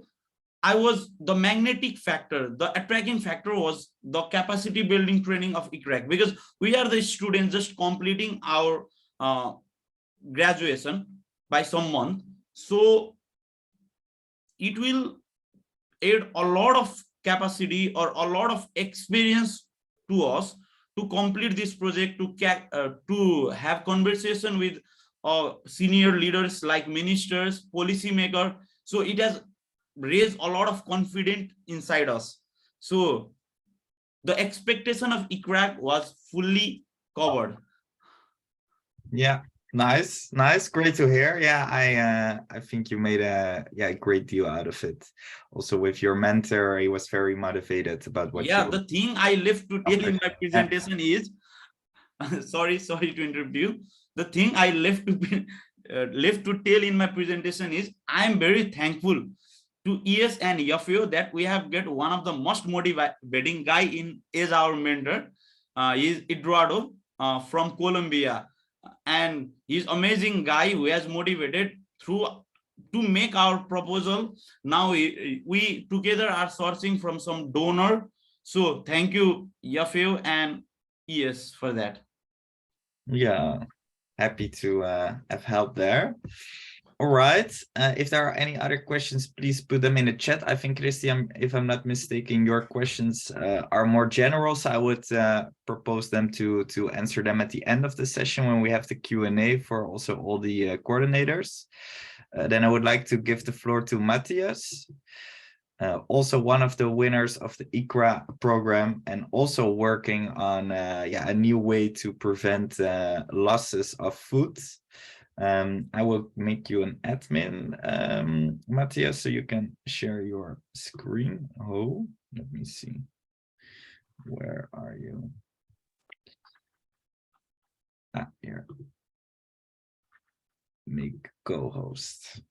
the magnetic factor, the attracting factor was the capacity building training of ICRAC, because we are the students just completing our graduation by some month. So it will add a lot of capacity or a lot of experience to us to complete this project, to have conversation with senior leaders like ministers, policymakers. So it has raised a lot of confidence inside us. So the expectation of ICRAC was fully covered. Yeah, Nice, great to hear. Yeah, I think you made a great deal out of it. Also with your mentor, he was very motivated about what Yeah, you. the thing I left to tell in my presentation is, sorry to interrupt you. The thing I left to tell in my presentation is, I'm very thankful to IAAS and Yafio that we have get one of the most motivating guy in as our mentor. Is Eduardo from Colombia, and he's amazing guy who has motivated through to make our proposal. Now we together are sourcing from some donor. So thank you, Yafio and IAAS, for that. Yeah, happy to have help there. All right, if there are any other questions, please put them in the chat. I think, Christian, if I'm not mistaken, your questions are more general, so I would propose them to answer them at the end of the session when we have the Q&A for also all the coordinators. Then I would like to give the floor to Matthias, also one of the winners of the ICRA program, and also working on a new way to prevent losses of food. I will make you an admin, Matthias, so you can share your screen. Oh, let me see. Where are you? Ah, here. Make co-host.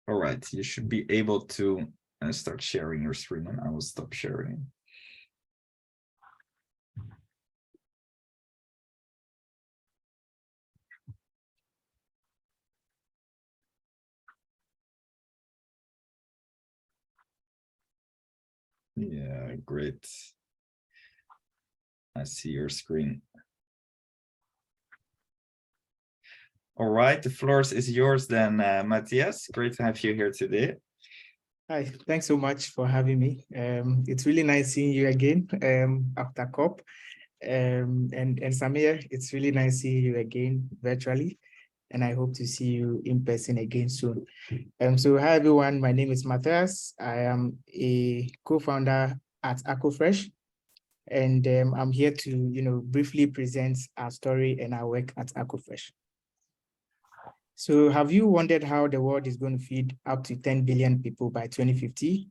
All right, you should be able to start sharing your screen, and I will stop sharing. Yeah, great. I see your screen. All right, the floor is yours then, Matthias. Great to have you here today. Hi, thanks so much for having me. It's really nice seeing you again after COP. And Samir, it's really nice seeing you again virtually. And I hope to see you in person again soon. So hi everyone, my name is Matthias. I am a co-founder at AcoFresh. And I'm here to, briefly present our story and our work at AcoFresh. So have you wondered how the world is going to feed up to 10 billion people by 2050?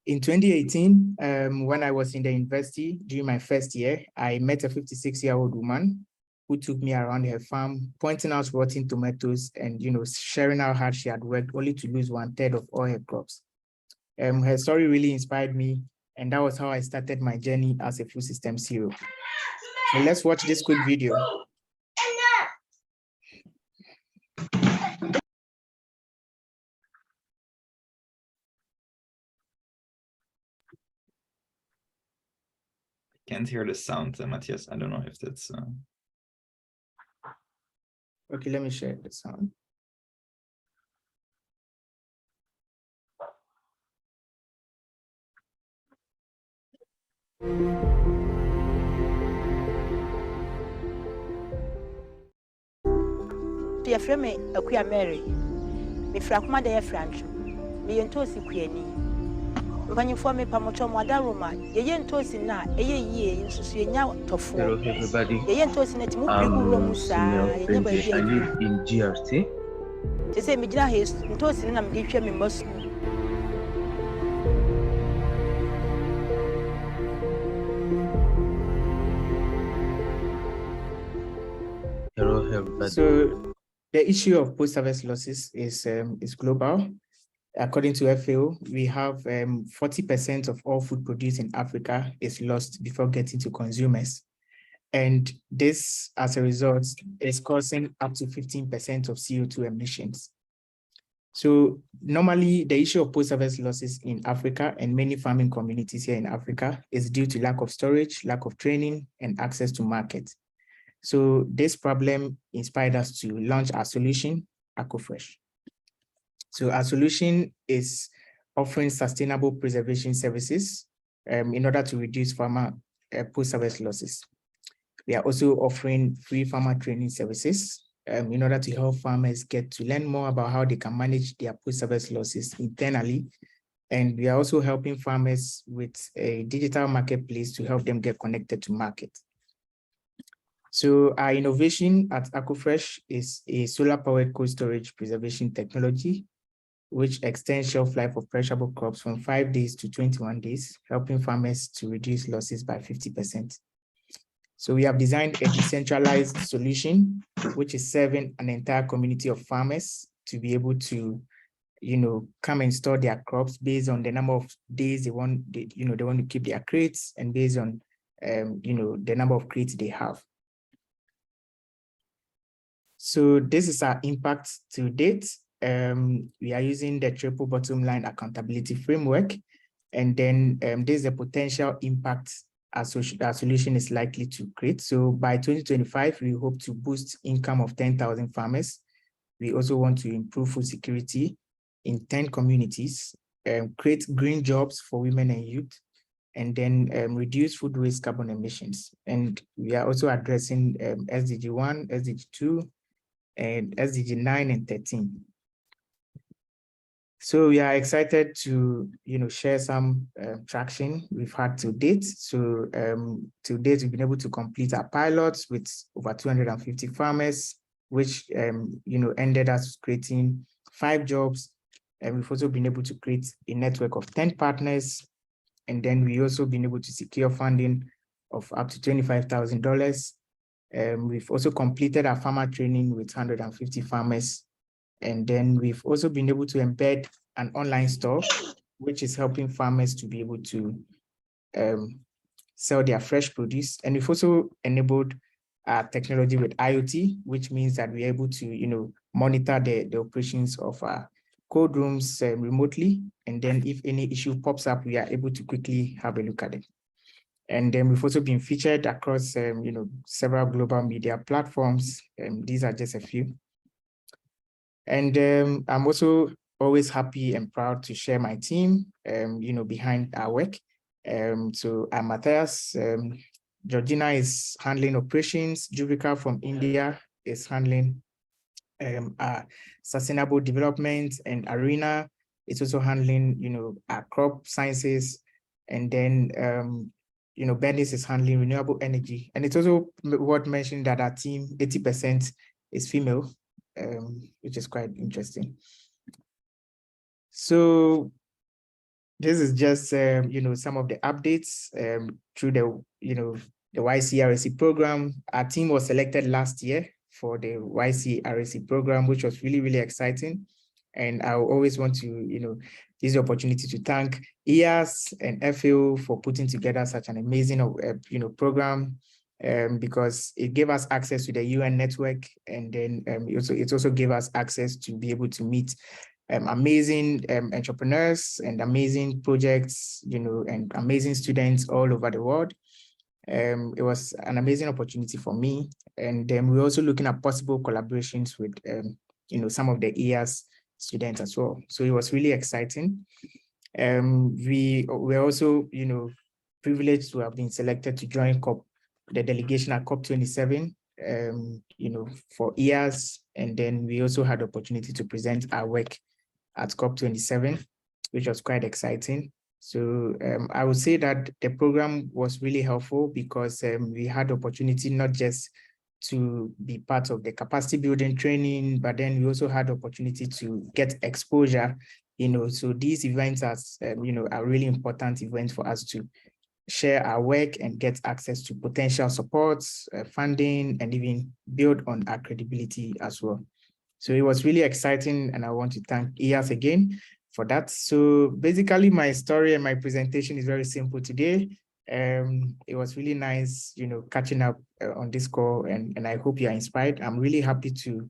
In 2018, when I was in the university during my first year, I met a 56-year-old woman who took me around her farm, pointing out rotten tomatoes and, sharing how hard she had worked only to lose 1/3 of all her crops. Her story really inspired me, and that was how I started my journey as a food systems hero. So let's watch this quick video. Can't hear the sound, Matthias. I don't know if that's... Okay, let me share the sound. Yɛfrɛ me Akuya Mary. Mefra kuma de yɛfra ntwo. Me yentosi kuyani. Mpanyimfo me pamocho mo ada Roma. Ye yentosi na eye yie nsusu yenya tofo. Hello everybody. Ye yentosi na timu prigu ro musa. I live in GRT. Te say me gina he ntosi na me de hwe me mbasu. Hello everybody. So the issue of post-harvest losses is global. According to FAO, we have 40% of all food produced in Africa is lost before getting to consumers. And this, as a result, is causing up to 15% of CO2 emissions. So normally, the issue of post-harvest losses in Africa and many farming communities here in Africa is due to lack of storage, lack of training, and access to markets. So this problem inspired us to launch our solution, AcoFresh. So our solution is offering sustainable preservation services in order to reduce farmer post-harvest losses. We are also offering free farmer training services in order to help farmers get to learn more about how they can manage their post-harvest losses internally. And we are also helping farmers with a digital marketplace to help them get connected to market. So our innovation at AquaFresh is a solar-powered cold storage preservation technology, which extends shelf life of perishable crops from 5 days to 21 days, helping farmers to reduce losses by 50%. So we have designed a decentralized solution, which is serving an entire community of farmers to be able to, come and store their crops based on the number of days they want to keep their crates, and based on, the number of crates they have. So this is our impact to date. We are using the triple bottom line accountability framework, and then there's the potential impact our solution is likely to create. So by 2025, we hope to boost income of 10,000 farmers. We also want to improve food security in 10 communities, create green jobs for women and youth, and then reduce food waste carbon emissions. And we are also addressing SDG 1, SDG 2, and SDG 9 and 13. So we are excited to, share some traction we've had to date. So to date, we've been able to complete our pilots with over 250 farmers, which, ended us creating 5 jobs. And we've also been able to create a network of 10 partners. And then we also been able to secure funding of up to $25,000. We've also completed our farmer training with 150 farmers. And then we've also been able to embed an online store, which is helping farmers to be able to sell their fresh produce. And we've also enabled our technology with IoT, which means that we're able to, monitor the operations of our cold rooms remotely. And then if any issue pops up, we are able to quickly have a look at it. And then we've also been featured across, several global media platforms. These are just a few. And I'm also always happy and proud to share my team, behind our work. So I'm Matthias. Georgina is handling operations. Juvika from India is handling sustainable development, and Arena is also handling, our crop sciences. And then, Bendis is handling renewable energy. And it's also worth mentioning that our team, 80% is female, which is quite interesting. So this is just, some of the updates through the YCRSC program. Our team was selected last year for the YCRSC program, which was really, really exciting. And I always want to, use the opportunity to thank IAAS and FAO for putting together such an amazing, program, because it gave us access to the UN network. And then it also gave us access to be able to meet amazing entrepreneurs and amazing projects, and amazing students all over the world. It was an amazing opportunity for me. And then we're also looking at possible collaborations with, some of the IAAS students as well. So it was really exciting. We were also, privileged to have been selected to join the delegation at COP27, for IAAS. And then we also had the opportunity to present our work at COP27, which was quite exciting. So I would say that the program was really helpful because we had the opportunity not just to be part of the capacity building training, but then we also had the opportunity to get exposure, so these events are really important events for us to share our work and get access to potential supports, funding, and even build on our credibility as well. So it was really exciting, and I want to thank IAAS again for that. So basically my story and my presentation is very simple today. It was really nice, catching up on this call, and I hope you are inspired. I'm really happy to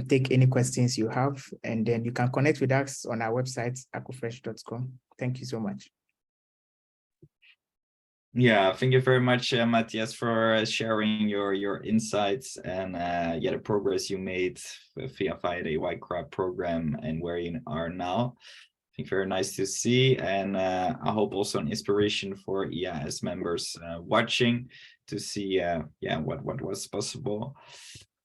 take any questions you have, and then you can connect with us on our website, aquafresh.com. Thank you so much. Yeah, thank you very much, Matthias, for sharing your insights and the progress you made via the YCRAP program and where you are now. I think very nice to see, and I hope also an inspiration for IAAS members watching to see what was possible.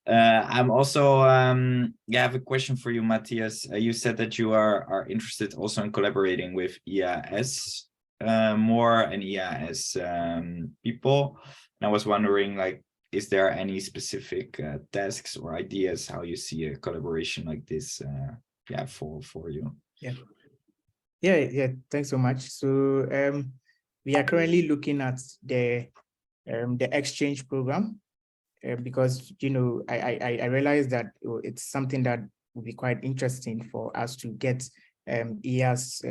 I'm also have a question for you, Matthias. You said that you are interested also in collaborating with IAAS more and IAAS people. And I was wondering, like, is there any specific tasks or ideas how you see a collaboration like this for you? Yeah, thanks so much. So we are currently looking at the exchange program because I realized that it's something that would be quite interesting for us to get IAAS,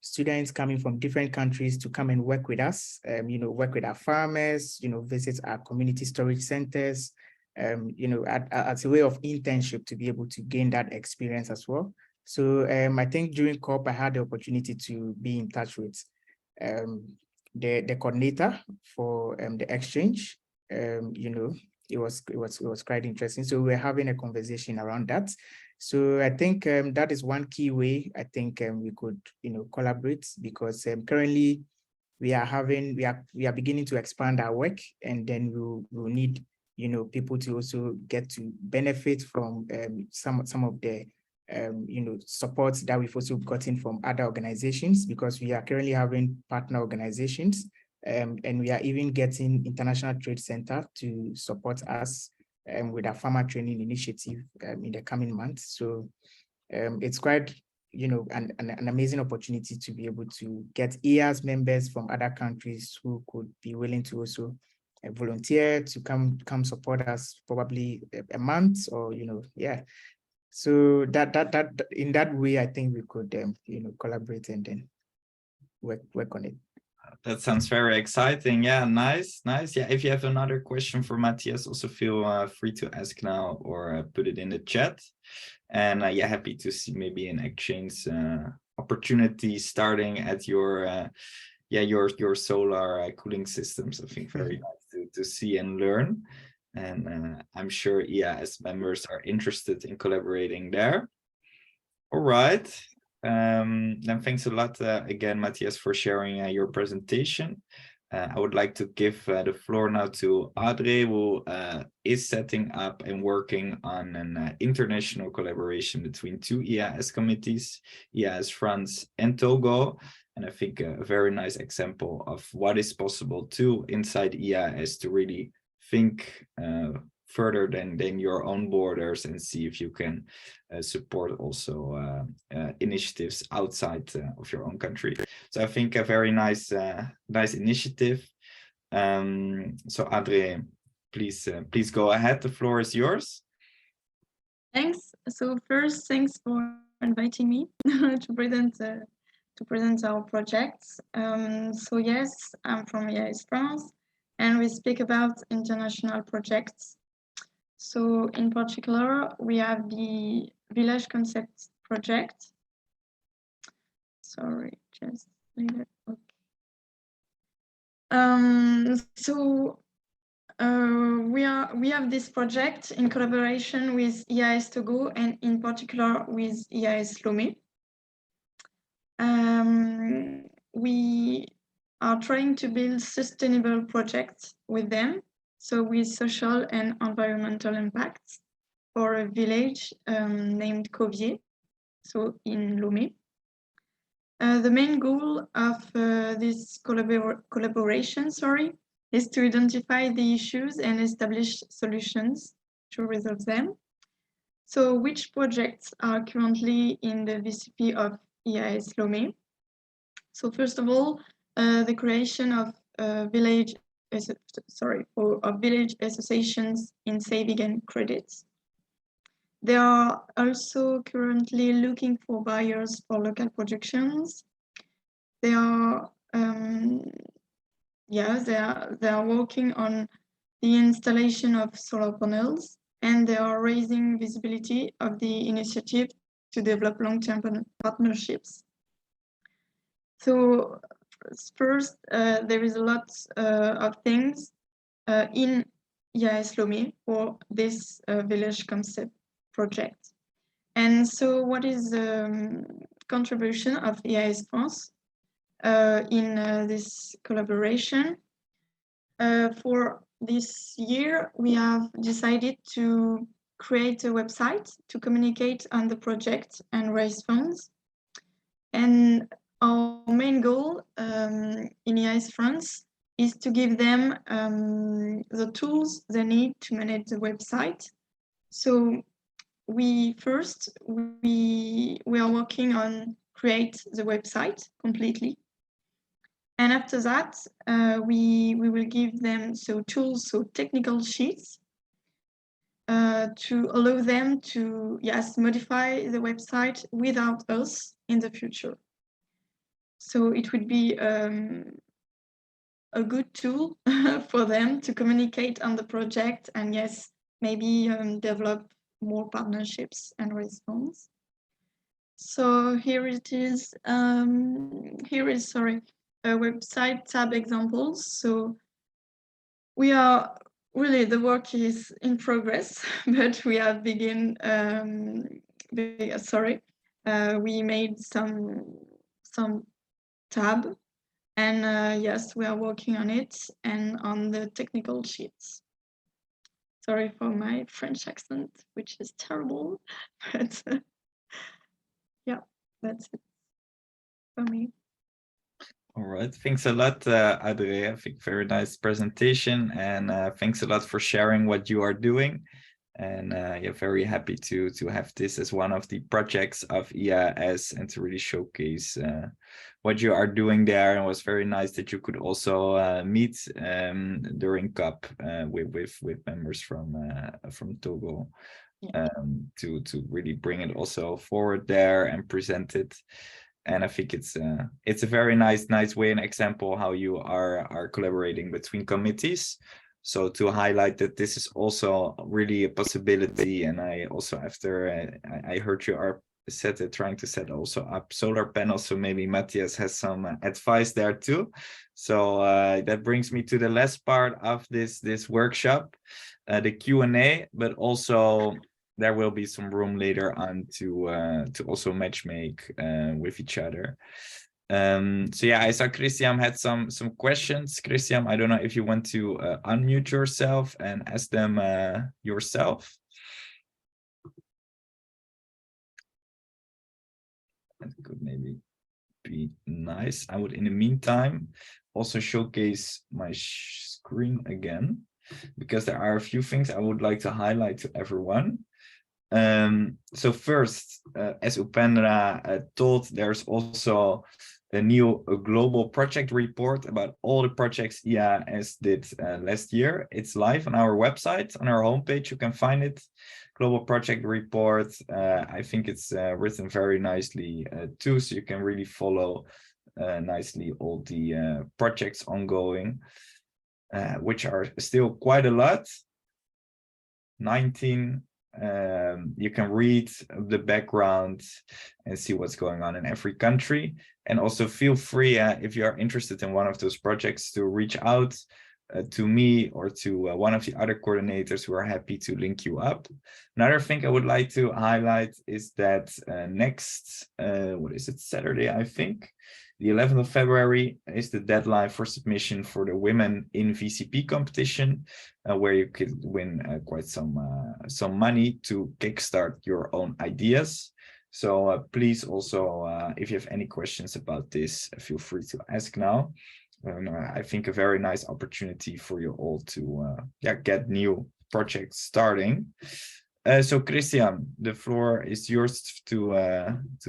students coming from different countries to come and work with us, work with our farmers, visit our community storage centers, as a way of internship to be able to gain that experience as well. So I think during COP, I had the opportunity to be in touch with the coordinator for the exchange. It was quite interesting. So we're having a conversation around that. So I think that is one key way I think we could collaborate, because currently we are beginning to expand our work, and then we'll need people to also get to benefit from some of the supports that we've also gotten from other organizations, because we are currently having partner organizations, and we are even getting International Trade Center to support us with our farmer training initiative in the coming months. So it's quite an amazing opportunity to be able to get IAAS members from other countries who could be willing to also volunteer to come support us, probably a month, or so that in that way I think we could collaborate and then work on it. That sounds very exciting. Yeah, nice. Yeah, if you have another question for Matthias, also feel free to ask now or put it in the chat. And yeah, happy to see maybe an exchange opportunity starting at your your solar cooling systems. I think very nice to see and learn. And I'm sure IAAS members are interested in collaborating there. All right. Then thanks a lot again, Matthias, for sharing your presentation. I would like to give the floor now to Adré, who is setting up and working on an international collaboration between two IAAS committees, IAAS France and Togo. And I think a very nice example of what is possible too inside IAAS to really think further than your own borders and see if you can support also initiatives outside of your own country. So I think a very nice initiative. So Adré, please go ahead. The floor is yours. Thanks. So first, thanks for inviting me to present our projects. So yes, I'm from IAAS France, and we speak about international projects. So in particular, we have the village concept project. Sorry, just leave it. Okay. So we have this project in collaboration with IAAS Togo, and in particular with IAAS Lomé. We are trying to build sustainable projects with them, so with social and environmental impacts, for a village named Covier, so in Lomé. The main goal of this collaboration, is to identify the issues and establish solutions to resolve them. So which projects are currently in the VCP of IAAS Lomé? So first of all, the creation of village associations in saving and credits. They are also currently looking for buyers for local productions. They are they are working on the installation of solar panels, and they are raising visibility of the initiative to develop long-term partnerships. So first, there is a lot of things in IAAS Lomé for this village concept project. And so what is the contribution of IAAS France in this collaboration? For this year, we have decided to create a website to communicate on the project and raise funds. And our main goal in IAAS France is to give them the tools they need to manage the website. So we are working on create the website completely. And after that, we will give them tools, technical sheets to allow them to, yes, modify the website without us in the future. So it would be a good tool for them to communicate on the project and, yes, maybe develop more partnerships and response. So here it is. Here is, sorry, a website tab examples. So we are really, the work is in progress, but we have begin. We made some tab, and yes, we are working on it and on the technical sheets. Sorry for my French accent, which is terrible, but yeah, that's it for me. All right, thanks a lot, Adré. I think very nice presentation, and thanks a lot for sharing what you are doing. And yeah, very happy to have this as one of the projects of IAAS and to really showcase what you are doing there. And it was very nice that you could also meet during COP with members from Togo, to really bring it also forward there and present it. And I think it's a very nice way, an example how you are collaborating between committees. So to highlight that this is also really a possibility. And I also, after I heard you are trying to set also up solar panels, so maybe Matthias has some advice there too. So that brings me to the last part of this workshop, the Q&A, but also there will be some room later on to also matchmake with each other. So yeah, I saw Christian had some questions. Christian, I don't know if you want to unmute yourself and ask them yourself. That could maybe be nice. I would, in the meantime, also showcase my screen again, because there are a few things I would like to highlight to everyone. So first, as Upendra told, there's also a new global project report about all the projects IAAS did last year. It's live on our website, on our homepage. You can find it, global project report. I think it's written very nicely too, so you can really follow nicely all the projects ongoing, which are still quite a lot, 19. You can read the background and see what's going on in every country. And also feel free, if you are interested in one of those projects, to reach out to me or to one of the other coordinators who are happy to link you up. Another thing I would like to highlight is that next, Saturday, I think, the 11th of February is the deadline for submission for the Women in VCP competition, where you could win quite some money to kickstart your own ideas. So please also, if you have any questions about this, feel free to ask now. I think a very nice opportunity for you all to get new projects starting. So Christian, the floor is yours to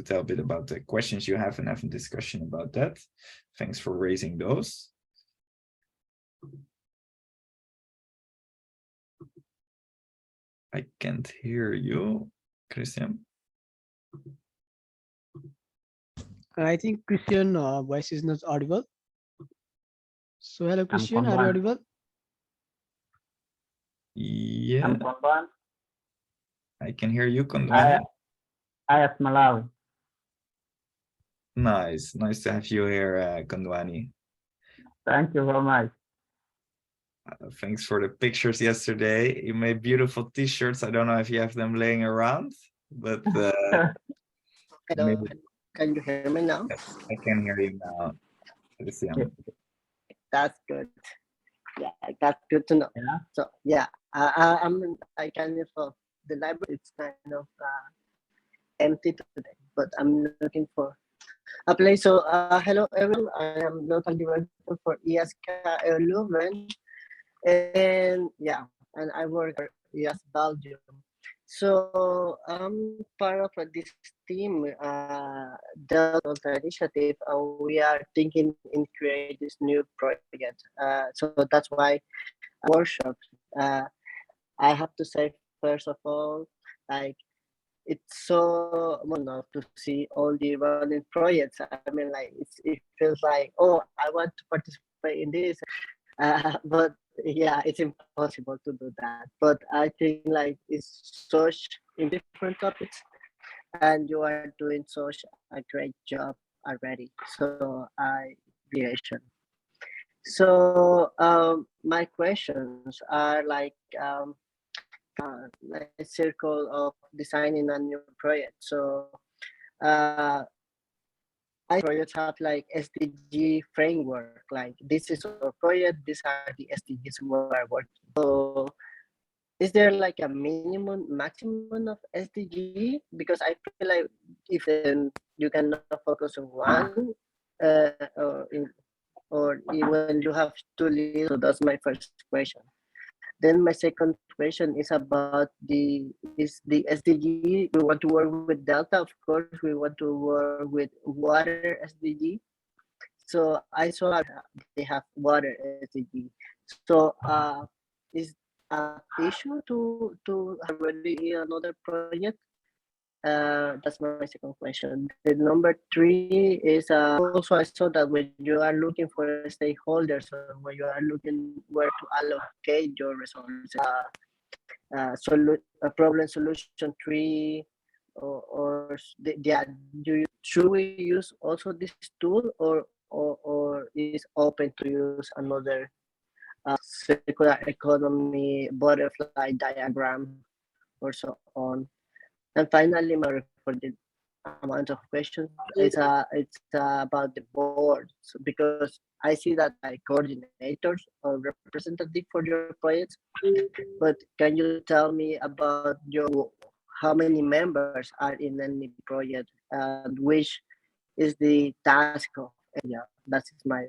tell a bit about the questions you have and have a discussion about that. Thanks for raising those. I can't hear you, Christian. I think Christian voice is not audible. So hello, Christian, are you audible? Yeah. I can hear you, Kondwani. I am Malawi. Nice to have you here, Kondwani. Thank you very much. Thanks for the pictures yesterday. You made beautiful t-shirts. I don't know if you have them laying around, but Hello. Can you hear me now? I can hear you now. That's good. Yeah, that's good to know. Yeah. So yeah, I kind of the library is kind of empty today, but I'm looking for Apply. So, hello everyone. I am local developer for IAAS Leuven, and yeah, and I work for IAAS Belgium. So I'm part of this team, Delta Initiative. We are thinking in create this new project. So that's why workshops. I have to say first of all, like it's so enough to see all the running projects. I mean, like it feels like, oh, I want to participate in this, but yeah, it's impossible to do that. But I think like it's such in different topics, and you are doing such a great job already. So I appreciate. So my questions are like a circle of designing a new project. So uh, I projects have like SDG framework. Like this is our project. These are the SDGs we are working. So is there like a minimum, maximum of SDG? Because I feel like if then you cannot focus on one, or even you have too little. So that's my first question. Then my second question is about the SDG. We want to work with Delta, of course. We want to work with water SDG. So I saw they have water SDG. So is an issue to have already another project? That's my second question. The number three is also I saw that when you are looking for stakeholders or when you are looking where to allocate your resources, a problem solution tree, yeah, should we use also this tool or is open to use another circular economy butterfly diagram or so on? And finally, for the amount of questions, it's about the board. So because I see that like coordinators or representative for your projects, but can you tell me about your how many members are in any project and which is the task of? Yeah, that is my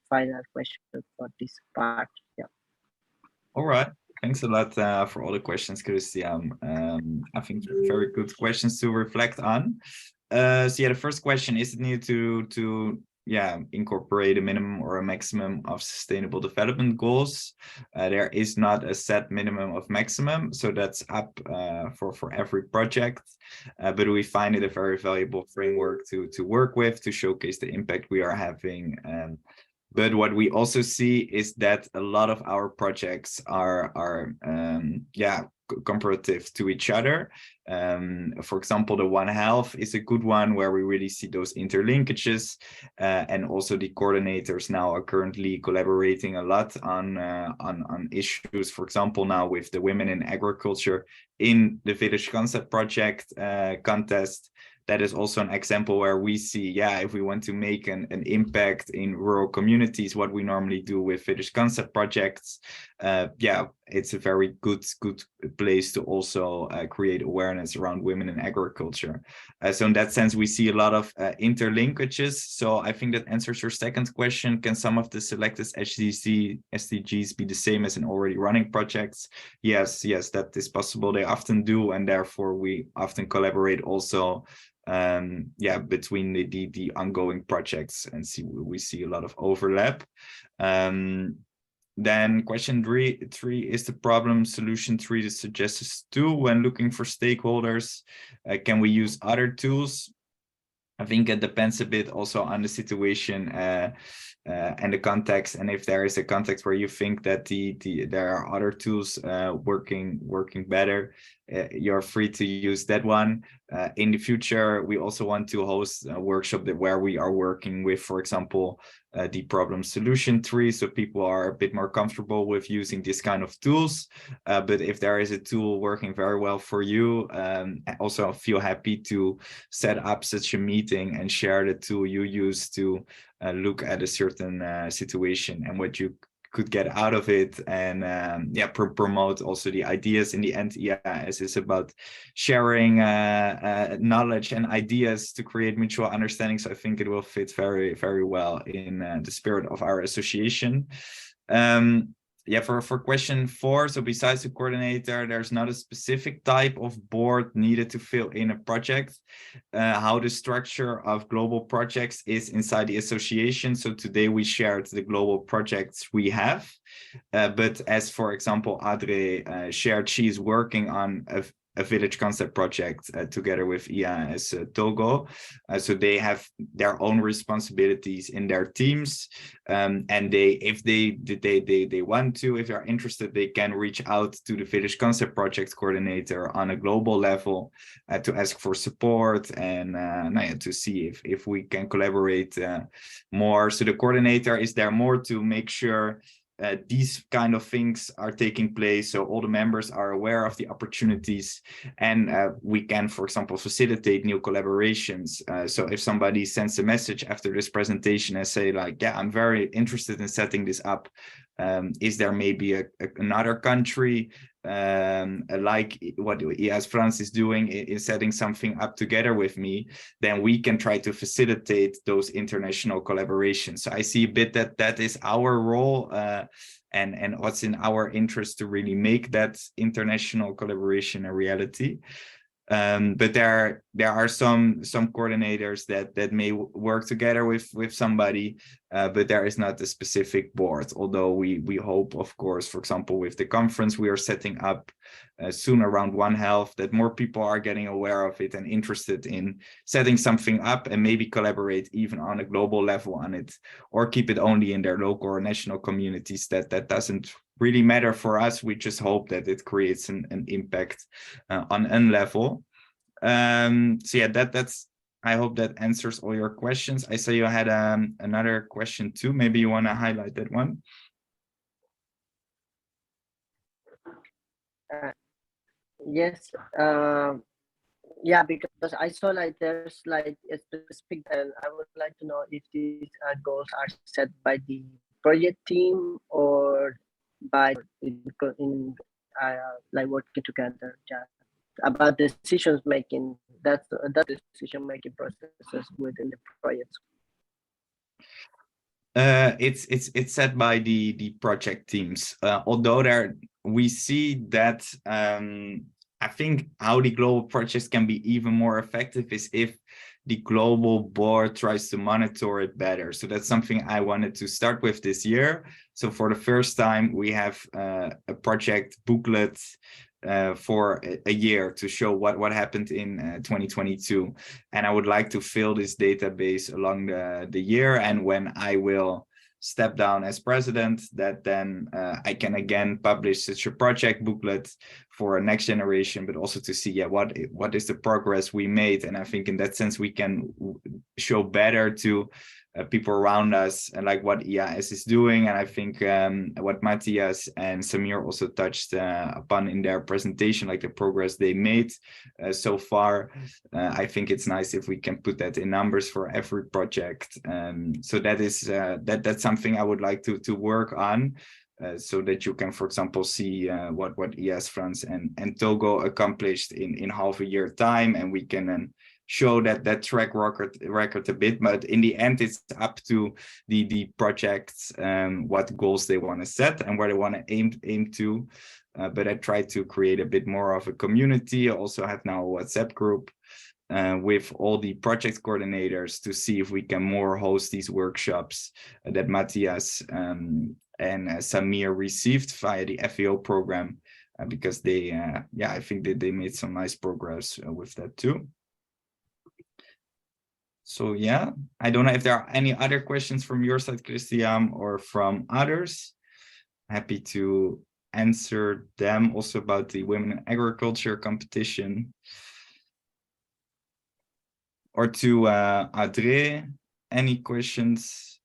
final question for this part. Yeah. All right. Thanks a lot for all the questions, Christian. I think very good questions to reflect on. So yeah, the first question, is it needed to incorporate a minimum or a maximum of sustainable development goals? There is not a set minimum of maximum, so that's up for every project. But we find it a very valuable framework to work with to showcase the impact we are having. But what we also see is that a lot of our projects are comparative to each other. For example, the One Health is a good one where we really see those interlinkages, and also the coordinators now are currently collaborating a lot on issues. For example, now with the Women in Agriculture in the Village Concept Project contest. That is also an example where we see, if we want to make an impact in rural communities, what we normally do with Village Concept projects, it's a very good place to also create awareness around women in agriculture. So in that sense, we see a lot of interlinkages. So I think that answers your second question. Can some of the selected SDGs be the same as in already running projects? Yes, that is possible. They often do, and therefore we often collaborate also between the ongoing projects and we see a lot of overlap. Then question three is the problem solution tree that suggests tool when looking for stakeholders. Can we use other tools? I think it depends a bit also on the situation and the context, and if there is a context where you think that there are other tools working better, you're free to use that one. In the future, we also want to host a workshop where we are working with, for example, the problem solution tree, so people are a bit more comfortable with using this kind of tools. But if there is a tool working very well for you, also feel happy to set up such a meeting and share the tool you use to look at a certain situation and what you could get out of it, and yeah, promote also the ideas. In the end, IAAS is about sharing knowledge and ideas to create mutual understanding. So I think it will fit very, very well in the spirit of our association. Yeah, for question 4, so besides the coordinator, there's not a specific type of board needed to fill in a project. How the structure of global projects is inside the association. So today we shared the global projects we have, but as for example, Adre shared, she's working on a village concept project together with IAAS Togo. So they have their own responsibilities in their teams, and if they want to, if they're interested, they can reach out to the village concept project coordinator on a global level to ask for support and to see if we can collaborate more. So the coordinator is there more to make sure these kind of things are taking place, so all the members are aware of the opportunities, and we can, for example, facilitate new collaborations. So if somebody sends a message after this presentation and say like, yeah, I'm very interested in setting this up, is there maybe another country like what IAAS France is doing in setting something up together with me, then we can try to facilitate those international collaborations. So I see a bit that is our role, and what's in our interest to really make that international collaboration a reality. But there are some coordinators that may work together with somebody, but there is not a specific board. Although we hope, of course, for example, with the conference we are setting up soon around One Health, that more people are getting aware of it and interested in setting something up and maybe collaborate even on a global level on it, or keep it only in their local or national communities. That doesn't really matter for us. We just hope that it creates an impact on an level. So yeah, that's, I hope that answers all your questions. I saw you had another question too. Maybe you want to highlight that one. Yes. Yeah, because I saw like there's like a specific, and I would like to know if these goals are set by the project team or by in like working together, just about decisions making. That's decision making processes within the projects. It's set by the project teams. Although we see that I think how the global projects can be even more effective is if the global board tries to monitor it better. So that's something I wanted to start with this year. So for the first time, we have a project booklet for a year to show what happened in 2022. And I would like to fill this database along the year. And when I will step down as president, that then I can again publish such a project booklet for a next generation, but also to see what is the progress we made. And I think in that sense we can show better to people around us and like what IAAS is doing. And I think what Matthias and Samir also touched upon in their presentation, like the progress they made so far. I think it's nice if we can put that in numbers for every project. So that is that's something I would like to work on. So that you can, for example, see what IAAS France and Togo accomplished in half a year time, and we can then show that track record a bit. But in the end, it's up to the projects what goals they want to set and where they want to aim to. But I try to create a bit more of a community. I also have now a WhatsApp group with all the project coordinators to see if we can more host these workshops that Matthias and Samir received via the FAO program, because they, I think that they made some nice progress with that too. So yeah, I don't know if there are any other questions from your side, Christian, or from others. Happy to answer them also about the Women in Agriculture competition. Or to Adre, any questions?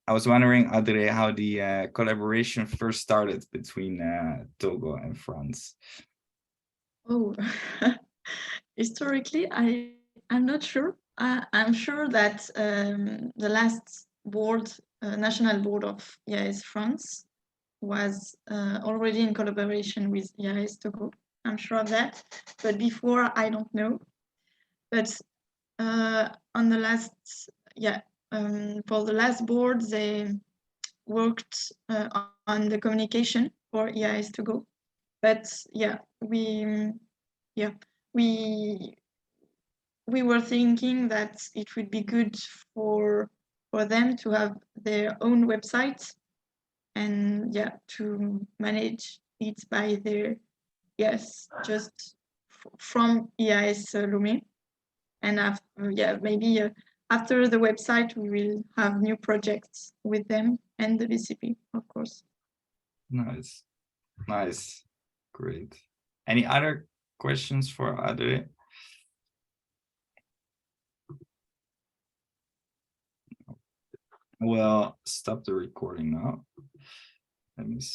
I was wondering, Adre, how the collaboration first started between Togo and France. Oh, historically, I'm not sure. I'm sure that the last board, national board of IAAS France, was already in collaboration with IAAS Togo. I'm sure of that, but before I don't know. But on the last, for the last board, they worked on the communication for IAAS Togo. But we were thinking that it would be good for them to have their own website and to manage it by their just from IAAS Lomé. And after, maybe after the website we will have new projects with them and the VCP, of course. Nice, great. Any other questions for Adre? Well, stop the recording now. Let me see.